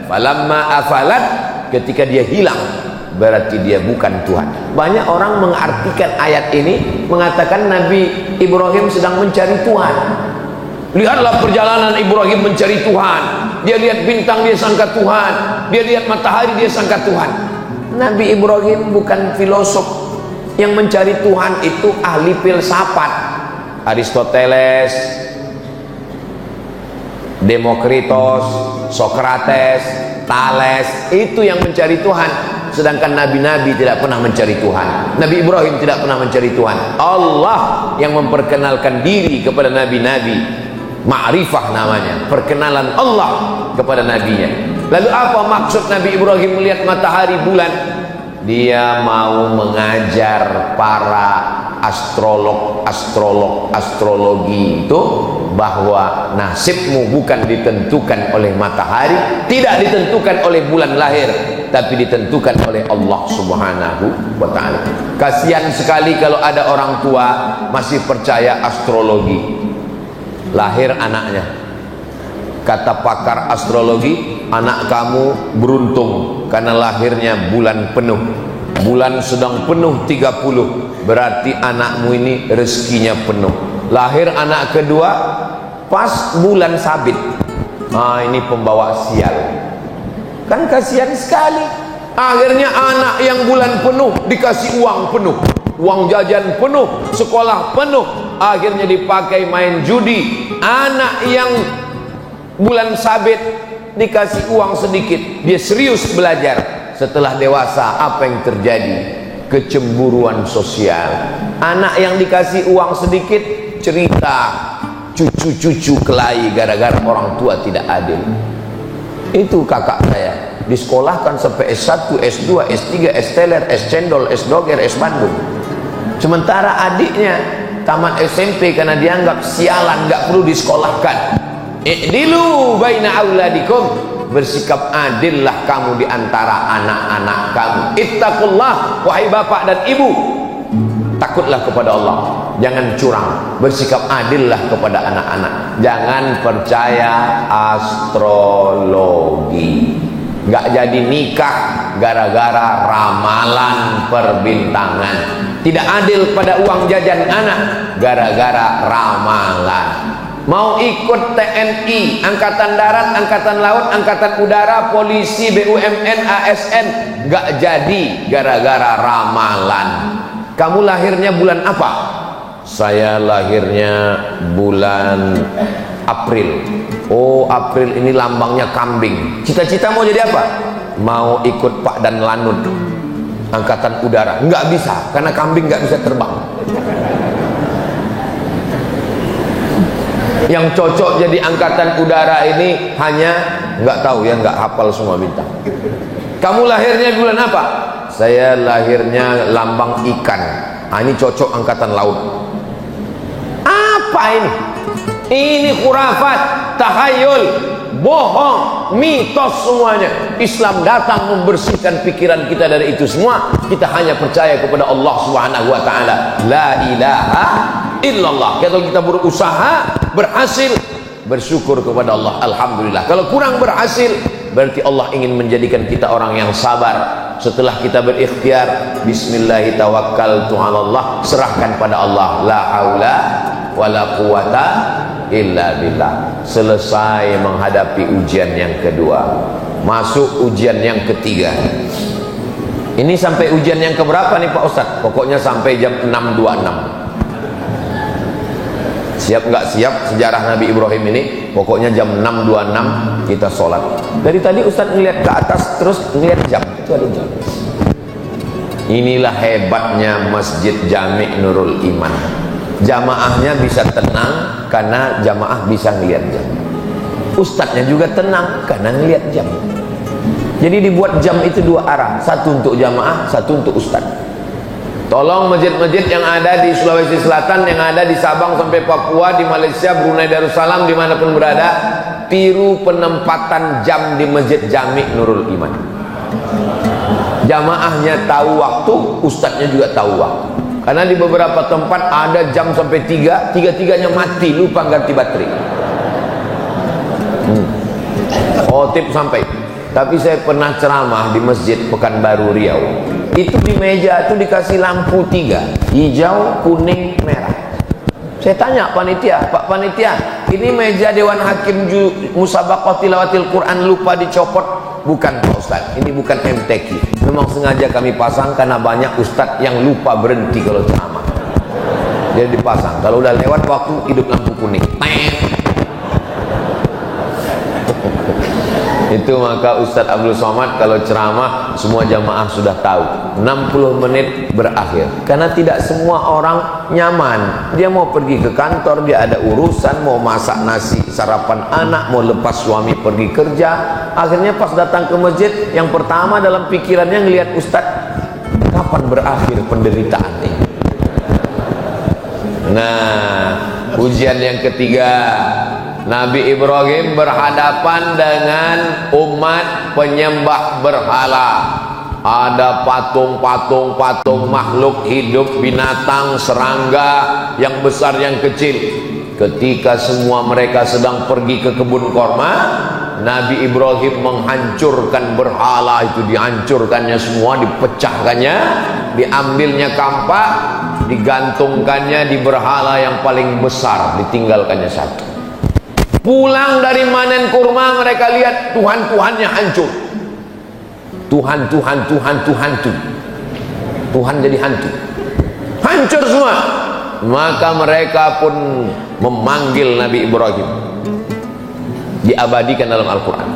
A: Falamma afalat, ketika dia hilang, berarti dia bukan Tuhan. Banyak orang mengartikan ayat ini, mengatakan Nabi Ibrahim sedang mencari Tuhan. Lihatlah perjalanan Ibrahim mencari Tuhan. Dia lihat bintang, dia sangka Tuhan. Dia lihat matahari, dia sangka Tuhan. Nabi Ibrahim bukan filosof. Yang mencari Tuhan itu ahli filsafat. Aristoteles, Demokritos, Sokrates, Thales, itu yang mencari Tuhan. Sedangkan nabi-nabi tidak pernah mencari Tuhan. Nabi Ibrahim tidak pernah mencari Tuhan. Allah yang memperkenalkan diri kepada nabi-nabi. Ma'rifah namanya, perkenalan Allah kepada nabinya. Lalu apa maksud Nabi Ibrahim melihat matahari bulan? Dia mau mengajar para astrologi itu bahwa nasibmu bukan ditentukan oleh matahari, tidak ditentukan oleh bulan lahir, tapi ditentukan oleh Allah Subhanahu wa ta'ala. Kasihan sekali kalau ada orang tua masih percaya astrologi. Lahir anaknya, kata pakar astrologi, anak kamu beruntung karena lahirnya bulan penuh. Bulan sedang penuh 30, berarti anakmu ini rezekinya penuh. Lahir anak kedua pas bulan sabit, ini pembawa sial. Kan kasihan sekali. Akhirnya anak yang bulan penuh dikasih uang penuh, uang jajan penuh, sekolah penuh, akhirnya dipakai main judi. Anak yang bulan sabit dikasih uang sedikit, dia serius belajar. Setelah dewasa, apa yang terjadi? Kecemburuan sosial. Anak yang dikasih uang sedikit cerita cucu-cucu kelahi gara-gara orang tua tidak adil. Itu kakak saya disekolahkan sampai S1, S2, S3, S teler, S cendol, S doger, S bandung. Sementara adiknya tamat SMP karena dianggap sialan, nggak perlu disekolahkan. I'dilu baina auladikum, bersikap adillah kamu di antara anak-anak kamu. Ittaqullah, wahai bapak dan ibu, takutlah kepada Allah, jangan curang, bersikap adillah kepada anak-anak, jangan percaya astrologi. Nggak jadi nikah gara-gara ramalan perbintangan, tidak adil pada uang jajan anak gara-gara ramalan. Mau ikut TNI, Angkatan Darat, Angkatan Laut, Angkatan Udara, Polisi, BUMN, ASN, nggak jadi gara-gara ramalan. Kamu lahirnya bulan apa? Saya lahirnya bulan April. Oh, April ini lambangnya kambing. Cita-cita mau jadi apa? Mau ikut Pak Dan Lanut, Angkatan Udara. Nggak bisa, karena kambing nggak bisa terbang. Yang cocok jadi Angkatan Udara ini hanya nggak tahu ya, nggak hafal semua bintang. Kamu lahirnya bulan apa? Saya lahirnya lambang ikan. Ini cocok Angkatan Laut. Apa ini? Ini khurafat, tahayul, bohong, mitos semuanya. Islam datang membersihkan pikiran kita dari itu semua. Kita hanya percaya kepada Allah Subhanahu wa ta'ala. La ilaha illallah. Kalau kita berusaha berhasil, bersyukur kepada Allah, alhamdulillah. Kalau kurang berhasil, berarti Allah ingin menjadikan kita orang yang sabar. Setelah kita berikhtiar, bismillahi tawakkaltu 'alallah, serahkan pada Allah. La haula wala quwata illa billah. Selesai menghadapi ujian yang kedua, masuk ujian yang ketiga. Ini sampai ujian yang keberapa nih Pak Ustadz? Pokoknya sampai jam 6.26. Siap nggak siap sejarah Nabi Ibrahim ini? pokoknya jam 6.26 kita sholat. Dari tadi Ustaz ngeliat ke atas terus ngeliat jam, itu ada jam. Inilah hebatnya Masjid Jami' Nurul Iman. Jamaahnya bisa tenang karena jamaah bisa ngeliat jam. Ustadznya juga tenang karena ngeliat jam. Jadi dibuat jam itu dua arah, satu untuk jamaah, satu untuk ustadz. Tolong masjid-masjid yang ada di Sulawesi Selatan, yang ada di Sabang sampai Papua, di Malaysia, Brunei Darussalam, dimanapun berada, tiru penempatan jam di Masjid Jami' Nurul Iman. Jamaahnya tahu waktu, ustadznya juga tahu waktu. Karena di beberapa tempat ada jam sampai 3, tiga-tiganya mati, lupa ganti baterai. Khotib sampai. Tapi saya pernah ceramah di Masjid Pekanbaru Riau. Itu di meja itu dikasih lampu 3, hijau, kuning, merah. Saya tanya panitia, Pak panitia, ini meja Dewan Hakim Musabaqah Tilawatil Quran lupa dicopot? Bukan Pak Ustaz, ini bukan MTQ. Memang sengaja kami pasang karena banyak ustaz yang lupa berhenti kalau ceramah. Jadi dipasang. Kalau udah lewat waktu hidup lampu kuning. Itu maka Ustadz Abdul Somad kalau ceramah semua jamaah sudah tahu 60 menit berakhir. Karena tidak semua orang nyaman. Dia mau pergi ke kantor, dia ada urusan, mau masak nasi sarapan anak, mau lepas suami pergi kerja. Akhirnya pas datang ke masjid, yang pertama dalam pikirannya ngelihat Ustadz, kapan berakhir penderitaan ini. Nah, ujian yang ketiga, Nabi Ibrahim berhadapan dengan umat penyembah berhala. Ada patung-patung makhluk hidup, binatang, serangga, yang besar yang kecil. Ketika semua mereka sedang pergi ke kebun korma, Nabi Ibrahim menghancurkan berhala itu, dihancurkannya semua, dipecahkannya, diambilnya kampak, digantungkannya di berhala yang paling besar, ditinggalkannya satu. Pulang dari manen kurma, mereka lihat Tuhan-Tuhannya hancur. Tuhan jadi hantu, hancur semua. Maka mereka pun memanggil Nabi Ibrahim, diabadikan dalam Al-Quran.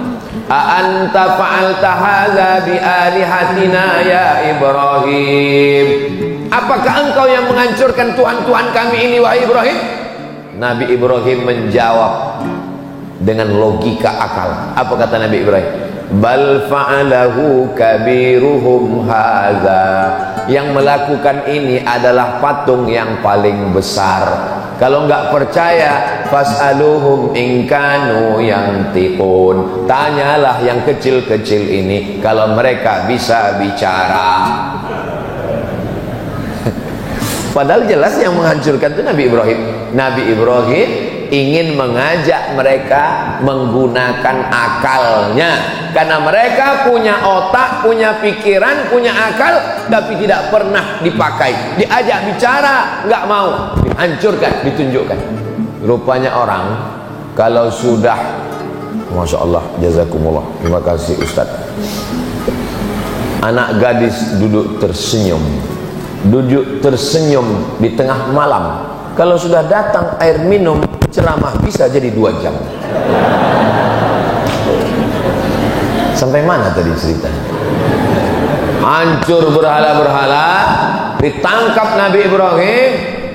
A: A'anta fa'alta hadza bi alihatina ya Ibrahim. Apakah engkau yang menghancurkan Tuhan-Tuhan kami ini wahai Ibrahim? Nabi Ibrahim menjawab dengan logika akal. Apa kata Nabi Ibrahim? Bal fa'alahu kabiruhum hadza. Yang melakukan ini adalah patung yang paling besar. Kalau enggak percaya, fas'aluhum in kanu yantiqun. Tanyalah yang kecil-kecil ini kalau mereka bisa bicara. Padahal jelas yang menghancurkan itu Nabi Ibrahim. Nabi Ibrahim ingin mengajak mereka menggunakan akalnya. Karena mereka punya otak, punya pikiran, punya akal, tapi tidak pernah dipakai. Diajak bicara, nggak mau. Dihancurkan, ditunjukkan. Rupanya orang, kalau sudah, Masya Allah, jazakumullah, terima kasih Ustaz. Anak gadis duduk tersenyum di tengah malam. Kalau sudah datang air minum, ceramah bisa jadi 2 jam. Sampai mana tadi ceritanya? Hancur berhala-berhala, ditangkap Nabi Ibrahim,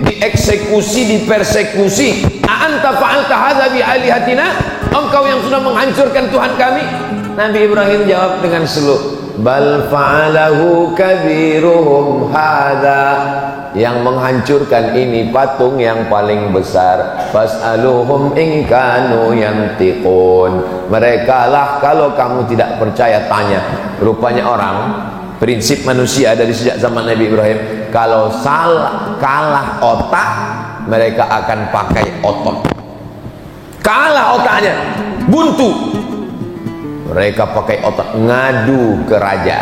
A: dieksekusi, dipersekusi. A'anta fa'alta hadza bi alihatina? Engkau yang sudah menghancurkan Tuhan kami? Nabi Ibrahim jawab dengan slow, bal fa'alahu kabiruhum hadza. Yang menghancurkan ini patung yang paling besar. Fas'aluhum in kanu yantiqun. Mereka lah, kalau kamu tidak percaya tanya. Rupanya orang, prinsip manusia dari sejak zaman Nabi Ibrahim, kalau kalah otak, mereka akan pakai otot. Kalah otaknya, buntu, mereka pakai otak, ngadu ke raja.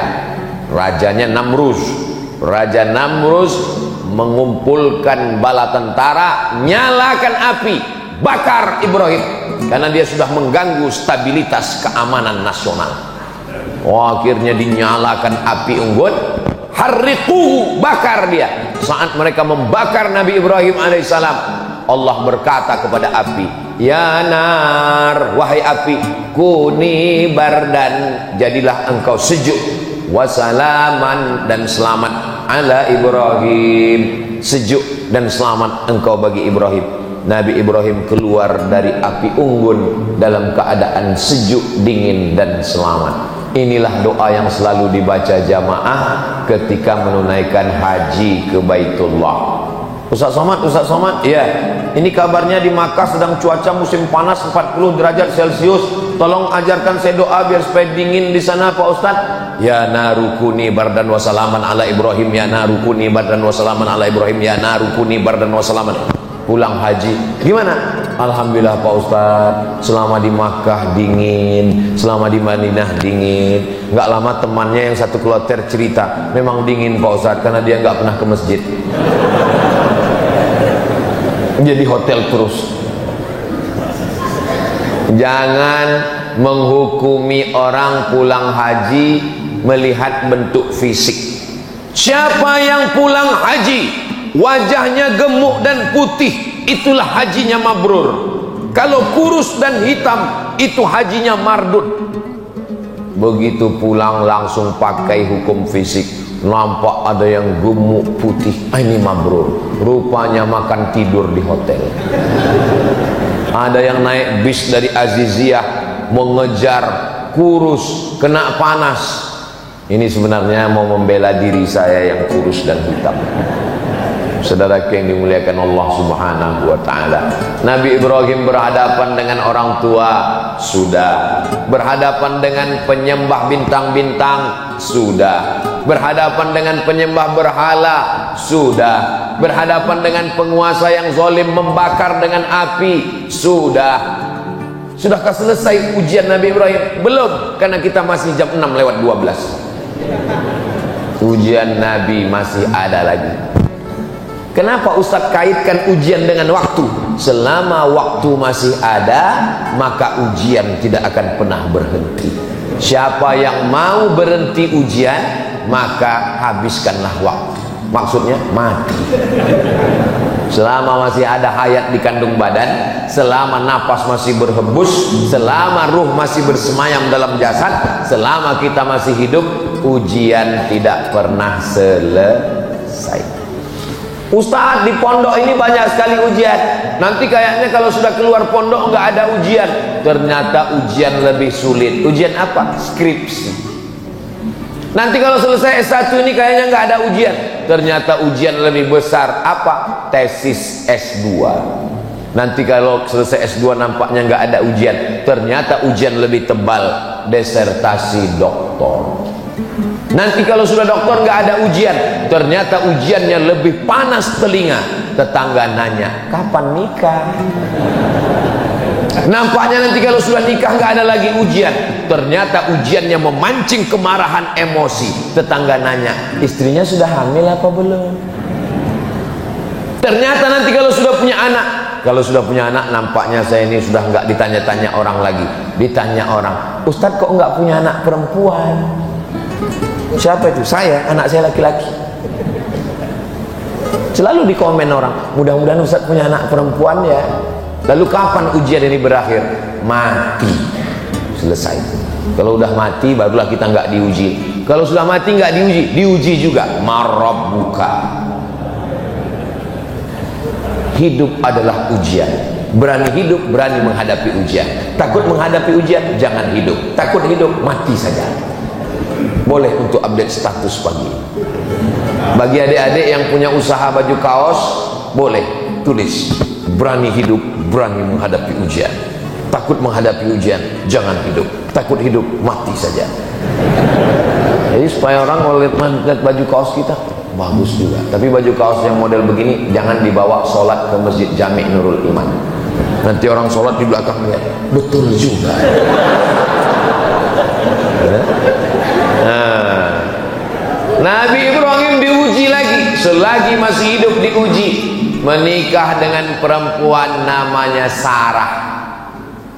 A: Rajanya Namrus. Raja Namrus mengumpulkan bala tentara, nyalakan api, bakar Ibrahim, karena dia sudah mengganggu stabilitas keamanan nasional. Akhirnya dinyalakan api unggun, harriquhu, bakar dia. Saat mereka membakar Nabi Ibrahim alaihissalam, Allah berkata kepada api, ya nar, wahai api, kuni bardan, jadilah engkau sejuk, wasalaman, dan selamat, ala Ibrahim, sejuk dan selamat engkau bagi Ibrahim. Nabi Ibrahim keluar dari api unggun dalam keadaan sejuk, dingin, dan selamat. Inilah doa yang selalu dibaca jamaah ketika menunaikan haji ke Baitullah. Ustaz Somad, ya, ini kabarnya di Makkah sedang cuaca musim panas 40 derajat Celcius. Tolong ajarkan saya doa biar supaya dingin di sana Pak Ustaz. Ya narukuni bardan wasalaman ala Ibrahim, ya narukuni bardan wasalaman ala Ibrahim, ya narukuni bardan wasalaman. Pulang haji, gimana? Alhamdulillah Pak Ustaz, selama di Makkah dingin, selama di Madinah dingin. Nggak lama temannya yang satu kloter cerita, memang dingin Pak Ustaz karena dia nggak pernah ke masjid. Dia di hotel terus. Jangan menghukumi orang pulang haji melihat bentuk fisik. Siapa yang pulang haji wajahnya gemuk dan putih, itulah hajinya mabrur. Kalau kurus dan hitam, itu hajinya mardud. Begitu pulang langsung pakai hukum fisik, nampak ada yang gemuk putih, ini mabrur. Rupanya makan tidur di hotel. Ada yang naik bis dari Aziziyah mengejar kurus, kena panas. Ini sebenarnya mau membela diri saya yang kurus dan hitam. Saudara yang dimuliakan Allah Subhanahu wa taala. Nabi Ibrahim berhadapan dengan orang tua, sudah. Berhadapan dengan penyembah bintang-bintang, sudah. Berhadapan dengan penyembah berhala, sudah. Berhadapan dengan penguasa yang zalim membakar dengan api, sudah. Sudahkah selesai ujian Nabi Ibrahim? Belum, karena kita masih jam 6:12. Ujian Nabi masih ada lagi. Kenapa Ustadz kaitkan ujian dengan waktu? Selama waktu masih ada, maka ujian tidak akan pernah berhenti. Siapa yang mau berhenti ujian, maka habiskanlah waktu. Maksudnya mati. Selama masih ada hayat di kandung badan, selama napas masih berhembus, selama ruh masih bersemayam dalam jasad, selama kita masih hidup, ujian tidak pernah selesai. Ustaz, di pondok ini banyak sekali ujian. Nanti kayaknya kalau sudah keluar pondok nggak ada ujian. Ternyata ujian lebih sulit. Ujian apa? Skripsi. Nanti kalau selesai S1 ini kayaknya nggak ada ujian. Ternyata ujian lebih besar. Apa? Tesis S2. Nanti kalau selesai S2 nampaknya nggak ada ujian. Ternyata ujian lebih tebal. Disertasi doktor. Nanti kalau sudah doktor nggak ada ujian, ternyata ujiannya lebih panas telinga. Tetangga nanya, kapan nikah? Nampaknya nanti kalau sudah nikah nggak ada lagi ujian, ternyata ujiannya memancing kemarahan emosi. Tetangga nanya, istrinya sudah hamil apa belum? Ternyata nanti kalau sudah punya anak, nampaknya saya ini sudah nggak ditanya-tanya orang lagi. Ditanya orang, Ustadz kok nggak punya anak perempuan? Siapa itu? Saya, anak saya laki-laki. Selalu di komen orang, mudah-mudahan Ustaz punya anak perempuan ya. Lalu kapan ujian ini berakhir? Mati. Selesai. Kalau udah mati barulah kita nggak diuji. Kalau sudah mati nggak diuji juga. Marabbuka. Hidup adalah ujian. Berani hidup, berani menghadapi ujian. Takut menghadapi ujian, jangan hidup. Takut hidup, mati saja. Boleh untuk update status pagi. Bagi adik-adik yang punya usaha baju kaos, boleh tulis, berani hidup, berani menghadapi ujian. Takut menghadapi ujian, jangan hidup. Takut hidup, mati saja. Jadi supaya orang kalau lihat baju kaos kita, bagus juga. Tapi baju kaos yang model begini jangan dibawa sholat ke Masjid Jami' Nurul Iman. Nanti orang sholat di belakang lihat, betul juga. Nabi Ibrahim diuji lagi. Selagi masih hidup diuji. Menikah dengan perempuan namanya Sarah.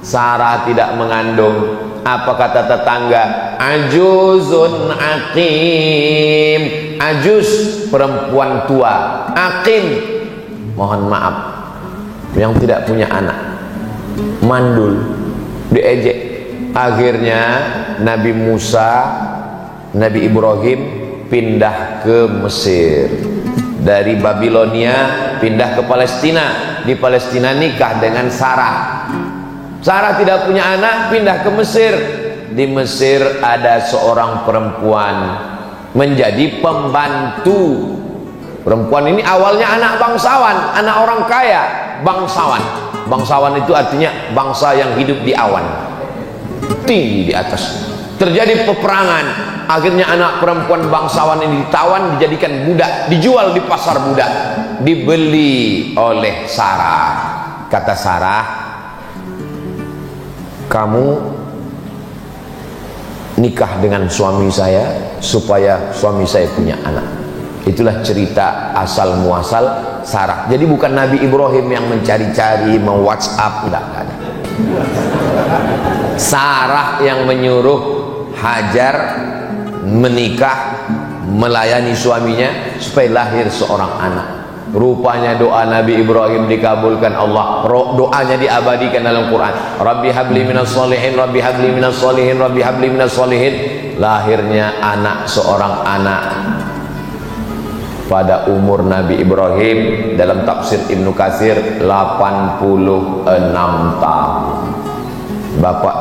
A: Sarah tidak mengandung. Apa kata tetangga? Ajuzun aqim. Ajuz, perempuan tua. Aqim, mohon maaf, yang tidak punya anak, mandul, diejek. Akhirnya Nabi Musa, Nabi Ibrahim pindah ke Mesir. Dari Babilonia pindah ke Palestina. Di Palestina nikah dengan Sarah. Sarah tidak punya anak, pindah ke Mesir. Di Mesir ada seorang perempuan menjadi pembantu. Perempuan ini awalnya anak bangsawan, anak orang kaya, bangsawan. Bangsawan itu artinya bangsa yang hidup di awan, tinggi di atas. Terjadi peperangan, akhirnya anak perempuan bangsawan ini ditawan, dijadikan budak, dijual di pasar budak, dibeli oleh Sarah. Kata Sarah, kamu nikah dengan suami saya supaya suami saya punya anak. Itulah cerita asal muasal Sarah. Jadi bukan Nabi Ibrahim yang mencari-cari, WhatsApp, enggak ada. Sarah yang menyuruh Hajar menikah, melayani suaminya supaya lahir seorang anak. Rupanya doa Nabi Ibrahim dikabulkan Allah. Doanya diabadikan dalam Quran. Rabbi habli minas solihin, Rabbi habli minas solihin, Rabbi habli minas solihin. Lahirnya anak, seorang anak pada umur Nabi Ibrahim dalam tafsir Ibnu Katsir 86 tahun. Bapak,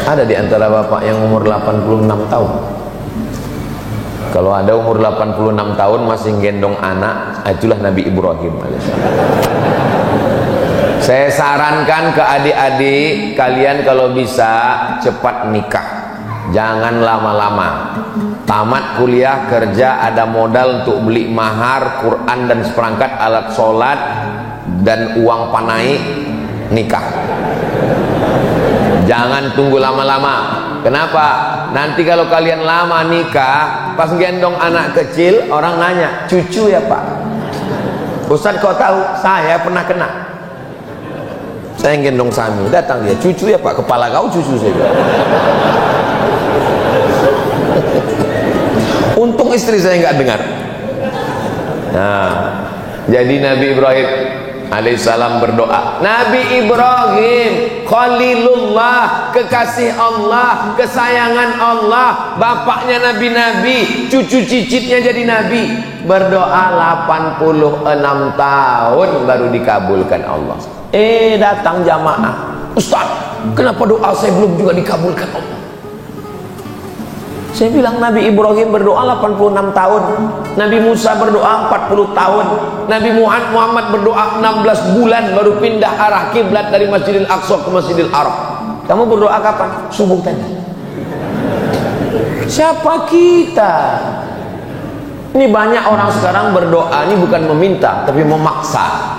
A: ada di antara bapak yang umur 86 tahun? Kalau ada umur 86 tahun masih gendong anak, itulah Nabi Ibrahim alaihissalam. Saya sarankan ke adik-adik kalian kalau bisa cepat nikah, jangan lama-lama. Tamat kuliah, kerja, ada modal untuk beli mahar, Quran dan seperangkat alat sholat dan uang panai, nikah. Jangan tunggu lama-lama. Kenapa? Nanti kalau kalian lama nikah, pas gendong anak kecil, orang nanya, cucu ya Pak? Ustaz kau tahu? Saya pernah kena. Saya gendong Sami, datang dia, cucu ya Pak? Kepala kau cucu saya. Untung istri saya nggak dengar. Nah, jadi Nabi Ibrahim alaihissalam berdoa. Nabi Ibrahim Khalilullah, kekasih Allah, kesayangan Allah, bapaknya nabi-nabi, cucu cicitnya jadi nabi, berdoa 86 tahun baru dikabulkan Allah. Datang jamaah, Ustaz, kenapa doa saya belum juga dikabulkan Allah? Saya bilang Nabi Ibrahim berdoa 86 tahun, Nabi Musa berdoa 40 tahun, Nabi Muhammad berdoa 16 bulan baru pindah arah kiblat dari Masjidil Aqsa ke Masjidil Haram. Kamu berdoa kapan? Subuh tadi. Siapa kita? Ini banyak orang sekarang berdoa ini bukan meminta tapi memaksa.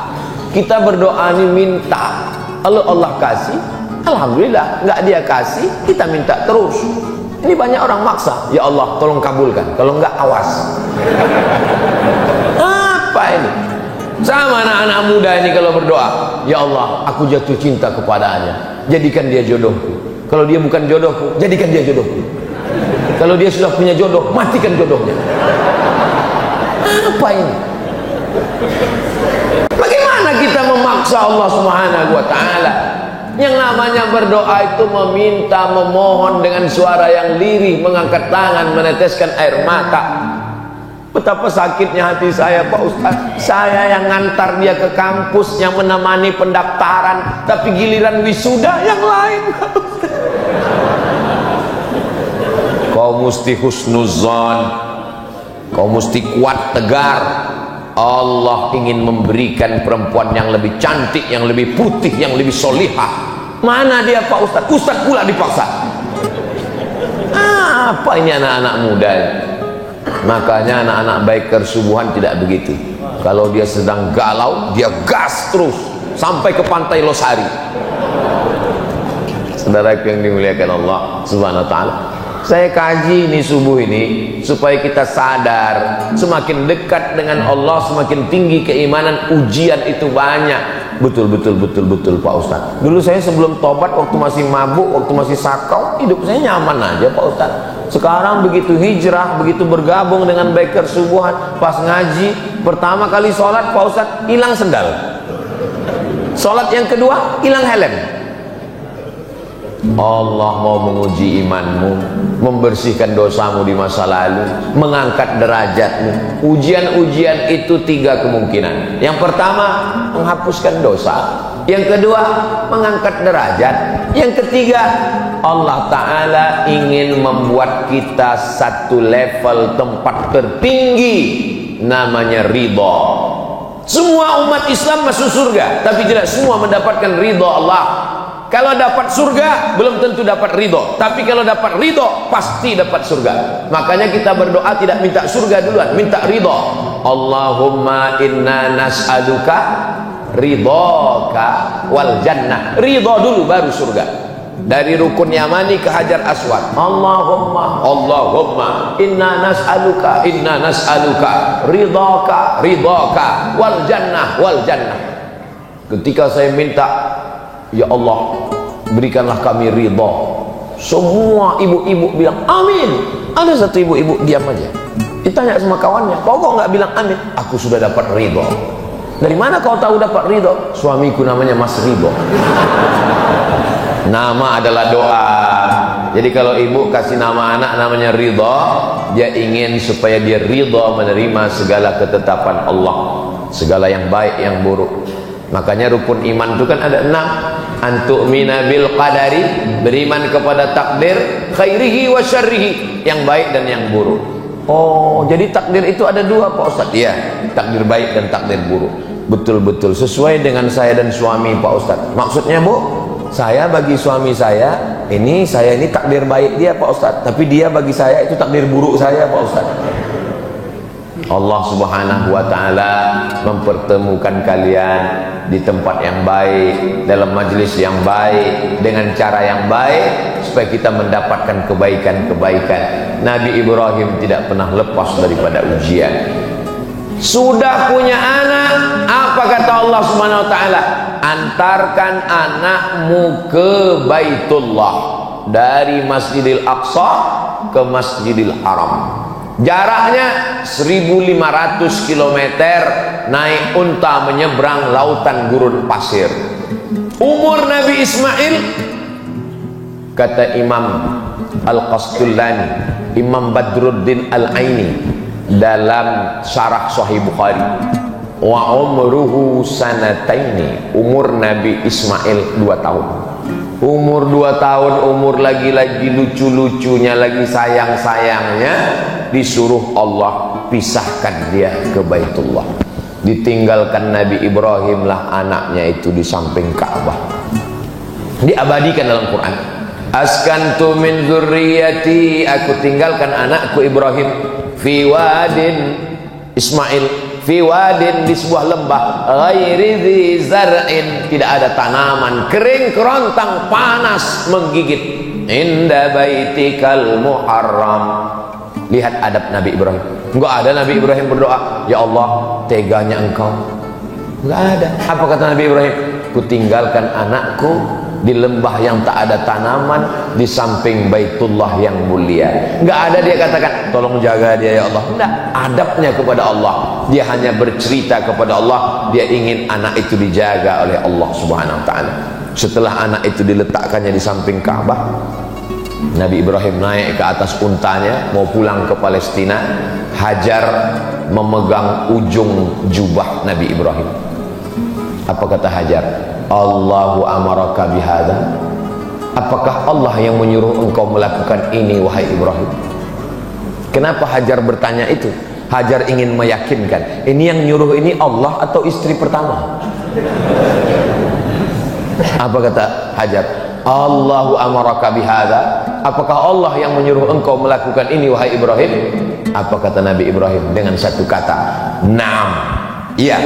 A: Kita berdoa ini minta, kalau Allah kasih, alhamdulillah. Nggak dia kasih, kita minta terus. Ini banyak orang maksa, ya Allah tolong kabulkan, kalau enggak awas. Apa ini? Sama anak-anak muda ini kalau berdoa, ya Allah aku jatuh cinta kepadanya, jadikan dia jodohku. Kalau dia bukan jodohku, jadikan dia jodohku. Kalau dia sudah punya jodoh, matikan jodohnya. Apa ini? Bagaimana kita memaksa Allah Subhanahu wa ta'ala? Yang namanya berdoa itu meminta, memohon dengan suara yang lirih, mengangkat tangan, meneteskan air mata. Betapa sakitnya hati saya Pak Ustaz. Saya yang ngantar dia ke kampus, yang menemani pendaftaran, tapi giliran wisuda yang lain. Kau mesti husnuzon, kau mesti kuat tegar. Allah ingin memberikan perempuan yang lebih cantik, yang lebih putih, yang lebih solihah. Mana dia Pak Ustaz? Ustaz pula dipaksa. Apa ini anak-anak muda? Makanya anak-anak baik kersubuhan tidak begitu. Kalau dia sedang galau, dia gas terus sampai ke pantai Losari. Saudara yang dimuliakan Allah Subhanahu wa ta'ala, saya kaji ini subuh ini supaya kita sadar, semakin dekat dengan Allah semakin tinggi keimanan, ujian itu banyak. Betul Pak Ustaz. Dulu saya sebelum tobat, waktu masih mabuk, waktu masih sakau, hidup saya nyaman aja Pak Ustaz. Sekarang begitu hijrah, begitu bergabung dengan biker subuhan, pas ngaji pertama kali sholat Pak Ustaz hilang sendal. Salat yang kedua, hilang helm. Allah mau menguji imanmu, membersihkan dosamu di masa lalu, mengangkat derajatmu. Ujian-ujian itu 3 kemungkinan. Yang pertama, menghapuskan dosa. Yang kedua, mengangkat derajat. Yang ketiga, Allah Ta'ala ingin membuat kita satu level tempat tertinggi, namanya ridha. Semua umat Islam masuk surga, tapi tidak semua mendapatkan ridha Allah. Kalau dapat surga, belum tentu dapat ridho. Tapi kalau dapat ridho, pasti dapat surga. Makanya kita berdoa tidak minta surga duluan, minta ridho. Allahumma inna nas'aluka ridhoka wal jannah. Ridho dulu baru surga. Dari rukun Yamani ke Hajar Aswad. Allahumma inna nas'aluka ridhoka wal jannah. Ketika saya minta, ya Allah, berikanlah kami ridha. Semua ibu-ibu bilang amin. Ada satu ibu-ibu diam aja. Ditanya sama kawannya, kau kok nggak bilang amin? Aku sudah dapat ridha. Dari mana kau tahu dapat ridha? Suamiku namanya Mas Ridho. Nama adalah doa. Jadi kalau ibu kasih nama anak namanya Ridho, dia ingin supaya dia ridha menerima segala ketetapan Allah, segala yang baik yang buruk. Makanya rukun iman itu kan ada 6. Antu'mina bil qadari, beriman kepada takdir, khairihi wa syarrihi, yang baik dan yang buruk. Oh, jadi takdir itu ada 2 Pak Ustaz? Iya, takdir baik dan takdir buruk. Betul-betul sesuai dengan saya dan suami Pak Ustaz. Maksudnya Bu, saya bagi suami saya ini takdir baik dia Pak Ustaz, tapi dia bagi saya itu takdir buruk saya Pak Ustaz. Allah Subhanahu wa Ta'ala mempertemukan kalian di tempat yang baik, dalam majelis yang baik, dengan cara yang baik, supaya kita mendapatkan kebaikan-kebaikan. Nabi Ibrahim tidak pernah lepas daripada ujian. Sudah punya anak, apa kata Allah Subhanahu wa Ta'ala? Antarkan anakmu ke Baitullah, dari Masjidil Aqsa ke Masjidil Haram. Jaraknya 1500 km, naik unta menyeberang lautan gurun pasir. Umur Nabi Ismail, kata Imam Al-Qastullani, Imam Badruddin Al-Aini dalam syarah Sahih Bukhari, wa umruhu sanataini, umur Nabi Ismail 2 tahun. Umur 2 tahun, umur lagi-lagi lucu-lucunya, lagi sayang-sayangnya, disuruh Allah pisahkan dia ke Baitullah. Ditinggalkan Nabi Ibrahim lah anaknya itu di samping Ka'bah. Diabadikan dalam Quran. Askantu min dzurriyyati, aku tinggalkan anakku Ibrahim fi wadin, Ismail fi wadin, di sebuah lembah, ghairi dzi zar'in, tidak ada tanaman, kering kerontang, panas menggigit, inda baitikal muharram. Lihat adab Nabi Ibrahim. Enggak ada Nabi Ibrahim berdoa, ya Allah teganya engkau. Enggak ada. Apa kata Nabi Ibrahim? Kutinggalkan anakku di lembah yang tak ada tanaman, di samping Baitullah yang mulia. Enggak ada dia katakan tolong jaga dia ya Allah. Enggak, adabnya kepada Allah. Dia hanya bercerita kepada Allah, dia ingin anak itu dijaga oleh Allah Subhanahu wa Ta'ala. Setelah anak itu diletakkannya di samping Ka'bah, Nabi Ibrahim naik ke atas untanya mau pulang ke Palestina. Hajar memegang ujung jubah Nabi Ibrahim. Apa kata Hajar? Allahu amaraka bihadza, apakah Allah yang menyuruh engkau melakukan ini wahai Ibrahim? Kenapa Hajar bertanya itu? Hajar ingin meyakinkan, ini yang nyuruh ini Allah atau istri pertama? Apa kata Hajar? Allahu amaraka bihadza, apakah Allah yang menyuruh engkau melakukan ini wahai Ibrahim? Apa kata Nabi Ibrahim dengan satu kata? Naam, iya.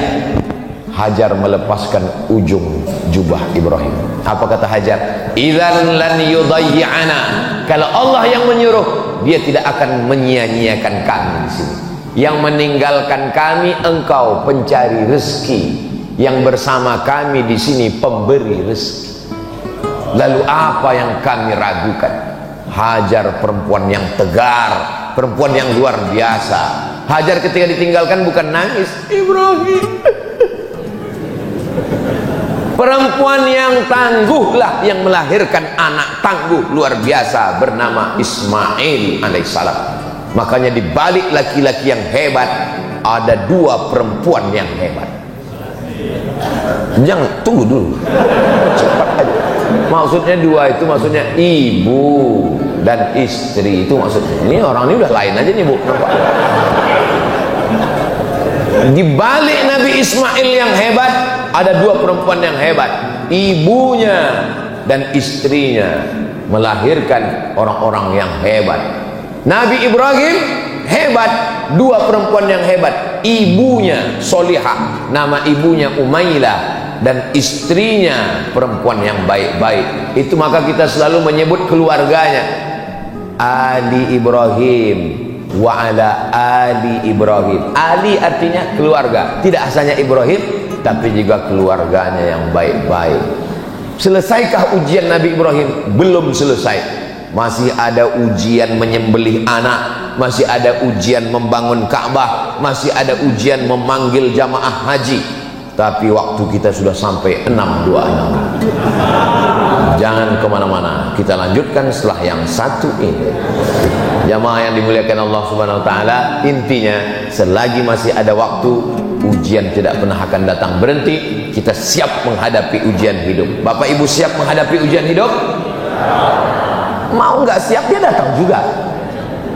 A: Hajar melepaskan ujung jubah Ibrahim. Apa kata Hajar? Idzan lan yudayyi'ana, kalau Allah yang menyuruh, dia tidak akan menyia-nyiakan kami di sini. Yang meninggalkan kami engkau pencari rezeki, yang bersama kami di sini pemberi rezeki. Lalu apa yang kami ragukan? Hajar perempuan yang tegar, perempuan yang luar biasa. Hajar ketika ditinggalkan bukan nangis, Ibrahim Perempuan yang tangguhlah yang melahirkan anak tangguh luar biasa bernama Ismail alaihissalam. Makanya di balik laki-laki yang hebat ada dua perempuan yang hebat. Jangan, tunggu dulu, cepat aja. Maksudnya dua itu maksudnya ibu dan istri, itu maksudnya. Ini orang ini udah lain aja nih, Bu. Di balik Nabi Ismail yang hebat ada dua perempuan yang hebat. Ibunya dan istrinya melahirkan orang-orang yang hebat. Nabi Ibrahim hebat, dua perempuan yang hebat. Ibunya solihah, nama ibunya Umailah, dan istrinya perempuan yang baik-baik. Itu maka kita selalu menyebut keluarganya Ali Ibrahim wa ala Ali Ibrahim. Ali artinya keluarga, tidak hanya Ibrahim tapi juga keluarganya yang baik-baik. Selesaikah ujian Nabi Ibrahim? Belum selesai. Masih ada ujian menyembelih anak, masih ada ujian membangun Ka'bah, masih ada ujian memanggil jamaah haji. Tapi waktu kita sudah sampai 626. Jangan kemana-mana, kita lanjutkan setelah yang satu ini. Jamaah yang dimuliakan Allah Subhanahu Wa Taala, intinya selagi masih ada waktu, ujian tidak pernah akan datang berhenti. Kita siap menghadapi ujian hidup. Bapak Ibu siap menghadapi ujian hidup? Mau nggak siap dia datang juga.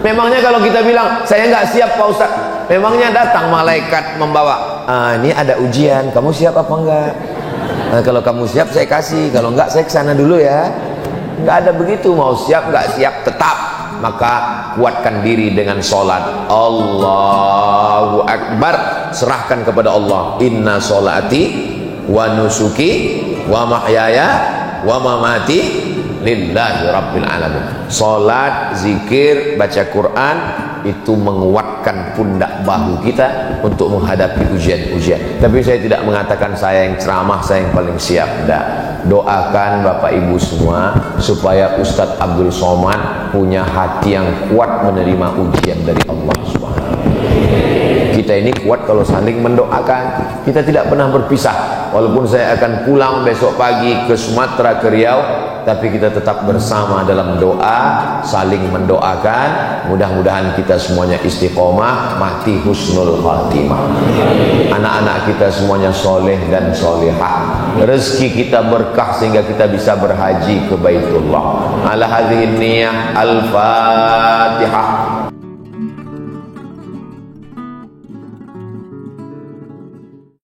A: Memangnya kalau kita bilang saya nggak siap Pak Ustaz, memangnya datang malaikat membawa, ini ada ujian, kamu siap apa enggak? Kalau kamu siap saya kasih, kalau enggak saya kesana dulu ya. Nggak ada begitu, mau siap nggak siap tetap. Maka kuatkan diri dengan sholat. Allahu Akbar, serahkan kepada Allah. Inna sholati wa nusuki wa mahyaya wa mamati lillahi rabbil alamin. Salat, zikir, baca Quran itu menguatkan pundak bahu kita untuk menghadapi ujian-ujian. Tapi saya tidak mengatakan saya yang ceramah, saya yang paling siap. Tidak. Doakan Bapak Ibu semua supaya Ustadz Abdul Somad punya hati yang kuat menerima ujian dari Allah Subhanahu wa Ta'ala. Kita ini kuat kalau saling mendoakan. Kita tidak pernah berpisah. Walaupun saya akan pulang besok pagi ke Sumatera, ke Riau, tapi kita tetap bersama dalam doa, saling mendoakan. Mudah-mudahan kita semuanya istiqomah, mati husnul khatimah. Anak-anak kita semuanya soleh dan solehah. Rezeki kita berkah sehingga kita bisa berhaji ke Baitullah. Ala hadhihi niyah, al-Fatihah.